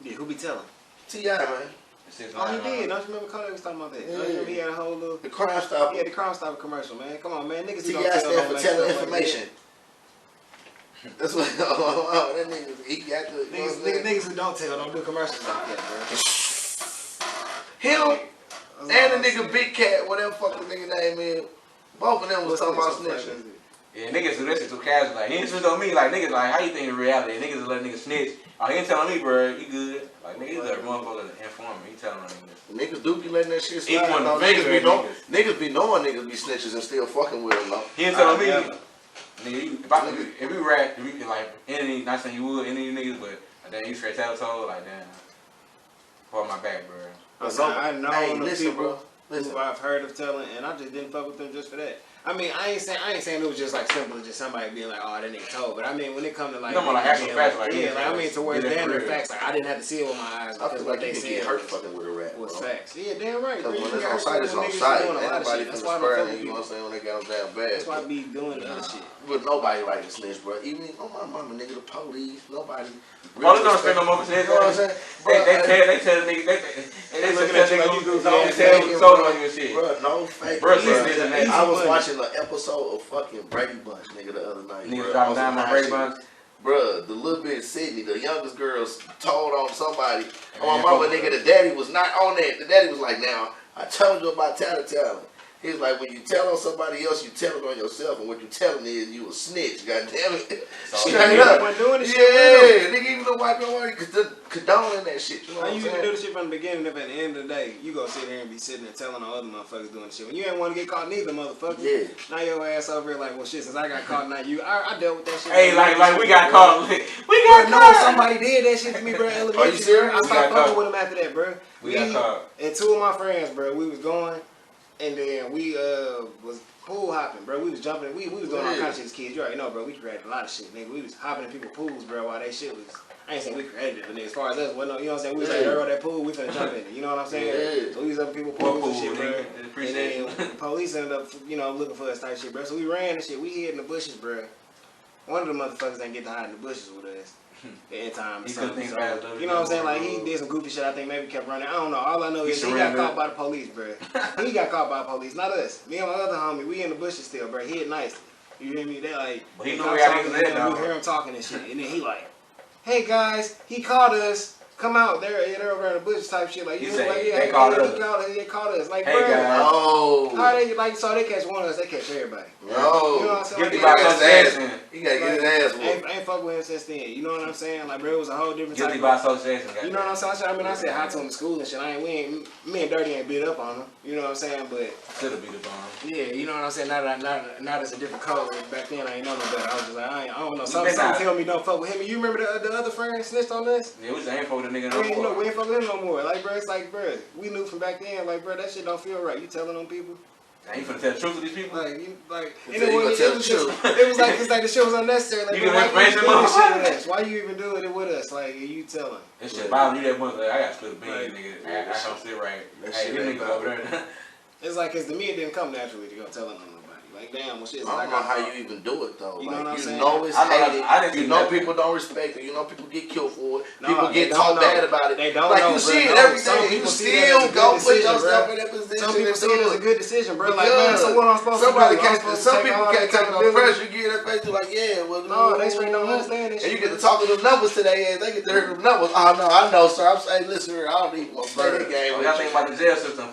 Yeah, who be telling? T.I., man. Oh, he did. Don't you remember Kodak was talking about that? Don't you remember he had a whole little... The Crime He Stopper. had the Crime Stopper commercial, man. Come on, man. Niggas T.I. stand for telling information. That's what that nigga, he got the... Niggas who don't tell don't do commercials like that, bro. Him and the nigga Big Cat, whatever fuck the nigga name is, both of them was talking about snitching. Yeah, niggas do that shit too casual. Like, he ain't snitch on me. Like, niggas, like, how you think in reality? Niggas let niggas snitch. Oh, he ain't telling me, bro. He good. Like, niggas a motherfucker informant. He telling niggas. Niggas do be letting that shit He slide. pointing No, the finger at niggas be knowing niggas be snitches and still fucking with them, though. He ain't telling me. Nigga, if we rap, if we can, like, any, not saying you would, any of you niggas, but then you straight tattletale, like, damn. Hold my back, bro. I know Hey, the listen, people bro. Listen. who I've heard of telling, and I just didn't fuck with them just for that. I mean, I ain't saying it was just like simple as just somebody being like, oh, that nigga told. But I mean, when it come to like, You know, like, actual facts, like, yeah, like I mean, to where get damn that near real. facts, like I didn't have to see it with my eyes I because feel what like they you can said get hurt was- fucking with a rap. was bro. facts. Yeah, damn right. Because Bro. when You it's on got site, hurt it's when on niggas site. doing a Ain't lot of nobody shit. That's finna why I don't spur fuck you, with you know what I'm people. saying, when they got them damn bad. That's why I be doing the other shit. But nobody like to snitch, bro. Even on my mama, nigga, the police, nobody. Well, they don't spend no more for You know what I'm saying? They tell the niggas, they looking at you like you goofy don't ass tell nigga, who sold on you and shit. Bro, no fake. Bro, Bro, easy I was money. watching an episode of fucking Brady Bunch, nigga, the other night. Niggas Bro. dropping down my Brady Bunch. Bruh, the little bit Sydney, the youngest girl, told on somebody. Man, On my mama, fuck nigga, her. the daddy was not on that. The daddy was like, now, I told you about talent. He was like, when you tell on somebody else, you tell it on yourself, and what you telling is you a snitch. God damn it. So, Straight nigga up. wasn't doing this shit Yeah, nigga, even the white people weren't condoning that shit. You know How what you I'm even do saying? the shit from the beginning if at the end of the day you go sit there and be sitting there telling the other motherfuckers doing the shit when you ain't want to get caught neither, motherfucker. Yeah. Now your ass over here like, well shit, since I got caught, not you. I dealt with that shit. hey, like we got bro. caught. We got No, caught. somebody did that shit to me, bro. Elementary, Are you serious? bro. I We stopped got fucking caught. with him after that, bro. We got caught. And two of my friends, bro, we was going, and then we was pool hopping, bro. We was jumping. We was doing all kinds of shit as kids. You already know, bro. We created a lot of shit, nigga. We was hopping in people's pools, bro, while they shit was. I ain't saying we created it, but nigga, as far as us, well, no, you know what I'm saying? We was like, there go that pool, we finna jump in it. You know what I'm saying? Yeah. So we was up in people's Pool, pools and shit, bro. nigga. And Appreciate then it. the police ended up, you know, looking for us type shit, bro. So we ran and shit. We hid in the bushes, bro. One of the motherfuckers ain't get to hide in the bushes with us. At time or He something. couldn't think So, fast enough. you know what I'm saying? Like he did some goofy shit. I think maybe kept running. I don't know. All I know He is he got surrendered. caught by the police, bro. He got caught by the police, not us. Me and my other homie, we in the bushes still, bro. He hid nicely. You hear me? They like. But he the knew cops we had talking niggas to in him, though. we hear him talking and shit, and then he like, "Hey guys, he caught us. Come out, they're over in the bushes type shit." Like He you said, like, yeah, they caught he us. caught us. Like, Hey, bro, guys. Oh. how they like? So they catch one of us, they catch everybody. No. You know what I'm saying? Guilty Like, by yeah, association. He gotta get his ass whooped. ain't fuck with him since then. You know what I'm saying? Like, bro, it was a whole different Guilty type by of. association. You know what I'm saying? I mean, I said hi to him in school and shit. Me and Derrty ain't beat up on him. You know what I'm saying? But Could have beat the bomb. yeah, you know what I'm saying? Now that's a different code. Back then, I ain't know no better. I was just like, I don't know. Something tell me don't fuck with him. And you remember the other friend snitched on us? Yeah, we just ain't for the nigga We ain't, no more. we ain't fuck with him no more. Like, bro, it's like, bro, we knew from back then. Like, bro, that shit don't feel right. You telling them people? Now you finna tell the truth to these people? Like, you like, You and tell you gonna tell the was truth. just, it was like it's like the shit was unnecessary. Like, You bro, give why you information, even do this shit motherfucker? with us? Why you even doing it with us? Like, you telling? This shit bothering you that much. Like, I got split a bean, Right. nigga. Yeah, I don't sit right. that Hey, shit these ain't niggas over there. It's like, cause to me it didn't come naturally to go telling on nobody. Like, damn, well shit. I don't know how you even do it though. You know Like, what I'm you saying? know it's I know hated. I didn't You see know nothing. people don't respect it. You know people get killed for it. No, People they get don't talked know. bad about it. They don't like know, you bro. see it No, every some day. You people see that as still a good go put decision, yourself bro. in that position. Some people and see it do as a good decision, bro. Like, Because man, so what I'm supposed somebody to do? I'm can't. supposed to Some take people all can't that take no accountability? pressure. You get that face, you like, yeah, well, No, they straight don't understand that And you shit. get to talk to them numbers today, and they get to hear them numbers. Oh no, I know, sir. I'm saying, listen, here, I don't even want to play that game Oh, with y'all you. think about the jail system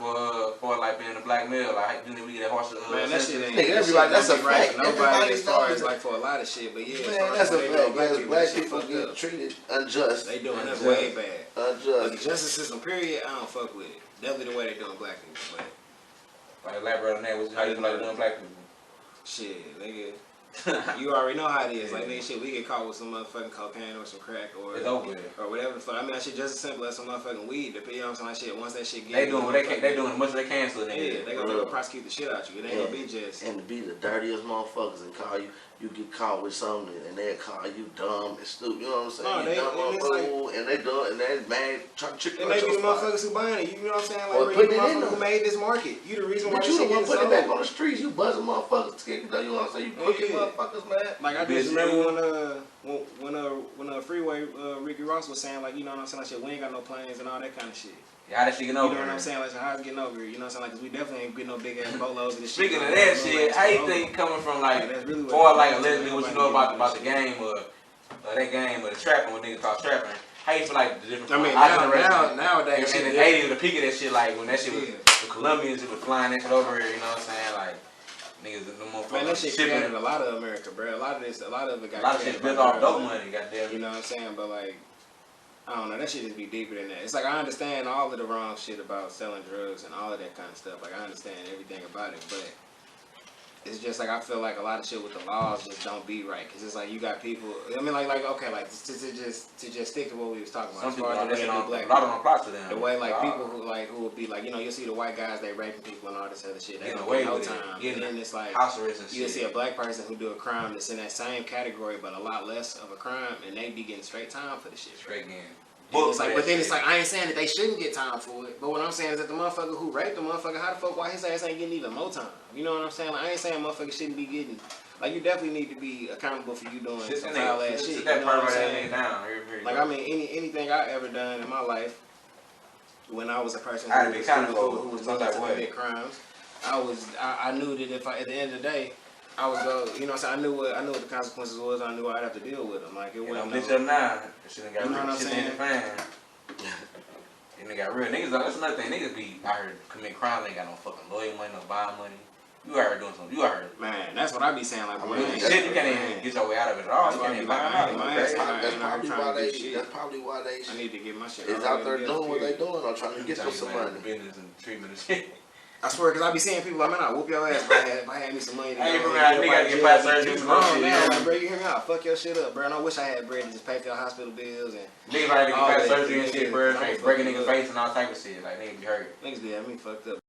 for like being a black male? Like, then we get that horse. Man, that shit ain't. Nigga, that shit everybody- that's don't a be right fact. for nobody Everybody as far knows as that. like for a lot of shit, but yeah. as Man, far as that's a when they fact. do Black that shit people fucked get up. treated unjust. They doing us Unjust. way bad. Like the Unjust. justice system, period. I don't fuck with it. Definitely the way they doing black people, but Like, elaborate on that. How you feel like doing black people? shit, nigga. You already know how it is. Like, nigga, shit, we get caught with some motherfucking cocaine or some crack or It's over with. or whatever the fuck. I mean, that shit just as simple as some motherfucking weed. You know what I'm saying? Like, shit, once that shit get They doing what they can. They doing as much as they can so Yeah, nigga. they gonna prosecute the shit out you. It ain't gonna be just. And to be the dirtiest motherfuckers and call you, you get caught with something and they call you dumb and stupid. You know what I'm saying? No, You they- dumb and it's motherfucker, and they dumb and they mad trying to trick you And they out be your the spot. motherfuckers who buying it. You know what I'm saying? Like, Or bro, you putting the it in motherfucker them. who made this market. You the reason why But this you the shit one getting putting it back sold. on the streets. You buzzing motherfuckers to get, you know what I'm saying? You cooking Yeah. motherfuckers, man. Like, I Bitch, just remember when Freeway Ricky Ross was saying, like, you know what I'm saying, like, shit, we ain't got no planes and all that kind of shit. Yeah, that shit getting You know over. what I'm here. saying? Like, so how's it getting over here? You know what I'm saying? Like, 'cause we definitely ain't getting no big ass bolos and this shit. Speaking of that shit, how you think coming from like, That's really what or it like is. allegedly what you know about the game or that game or the trapping, what niggas call trapping? How you feel like the difference? I mean, from our generation nowadays, in the '80s, the peak of that shit, like when that shit was the Colombians who was flying that shit over here, you know what I'm saying? Like niggas, the motherfuckers man, that shit shipping. created a lot of America, bro. A lot of it got A lot of shit built off dope money, goddamn. You know what I'm saying? But like, I don't know, that shit just be deeper than that. It's like I understand all of the wrong shit about selling drugs and all of that kind of stuff. Like I understand everything about it, but it's just like I feel like a lot of shit with the laws just don't be right. Cause it's like you got people. I mean, like okay, like to just stick to what we was talking about. Some As people far don't as the way listen they on do black a lot of people. them apply to them. The way like people who would be like, you know, you'll see the white guys they raping people and all this other shit. They Getting don't away get no with it. time. Getting And then it's like house arrest and you'll shit. see a black person who do a crime that's in that same category but a lot less of a crime and they be getting straight time for the shit. Straight game. book. It's like, but then it's like I ain't saying that they shouldn't get time for it. But what I'm saying is that the motherfucker who raped the motherfucker, how the fuck why his ass ain't getting even more time? You know what I'm saying? Like, I ain't saying motherfuckers shouldn't be getting. Like, you definitely need to be accountable for you doing some foul ass shit. Sit that You know what I'm part saying? down. Like, I mean, anything I ever done in my life, when I was a person I had who to be was accountable doing some type of way. big crimes, I knew that if at the end of the day, I was go, you know what I'm saying? I knew what the consequences was. I knew I'd have to deal with them. Like, it wasn't. Bitch up now. Shit ain't got You know real. what I'm Shit saying? ain't fan. And they got real niggas. That's another thing. Niggas be out here commit crimes. Ain't got no fucking lawyer money, no bond money. You out here doing something. You out here. Man, that's what I be saying. Like, I bro, mean, man, Shit, you can't even get your way out of it at all. That's You why can't I even be like, find I out. ain't my That's ass. probably why they I need to get my shit. is out there doing what they doing or trying to get you some money. Business and treatment and shit. I swear, cause I be seeing people like, man, I whoop your ass if I had me some money. I ain't remember that nigga get plastic surgery. It's wrong now, like, bro. You hear me out? Fuck your shit up, bro. And I wish I had bread to just pay for your hospital bills and Niggas like to get all plastic that surgery and shit, shit, bro. niggas Breaking fucking niggas' up. face and all type of shit. Like, niggas be hurt. niggas be having me fucked up.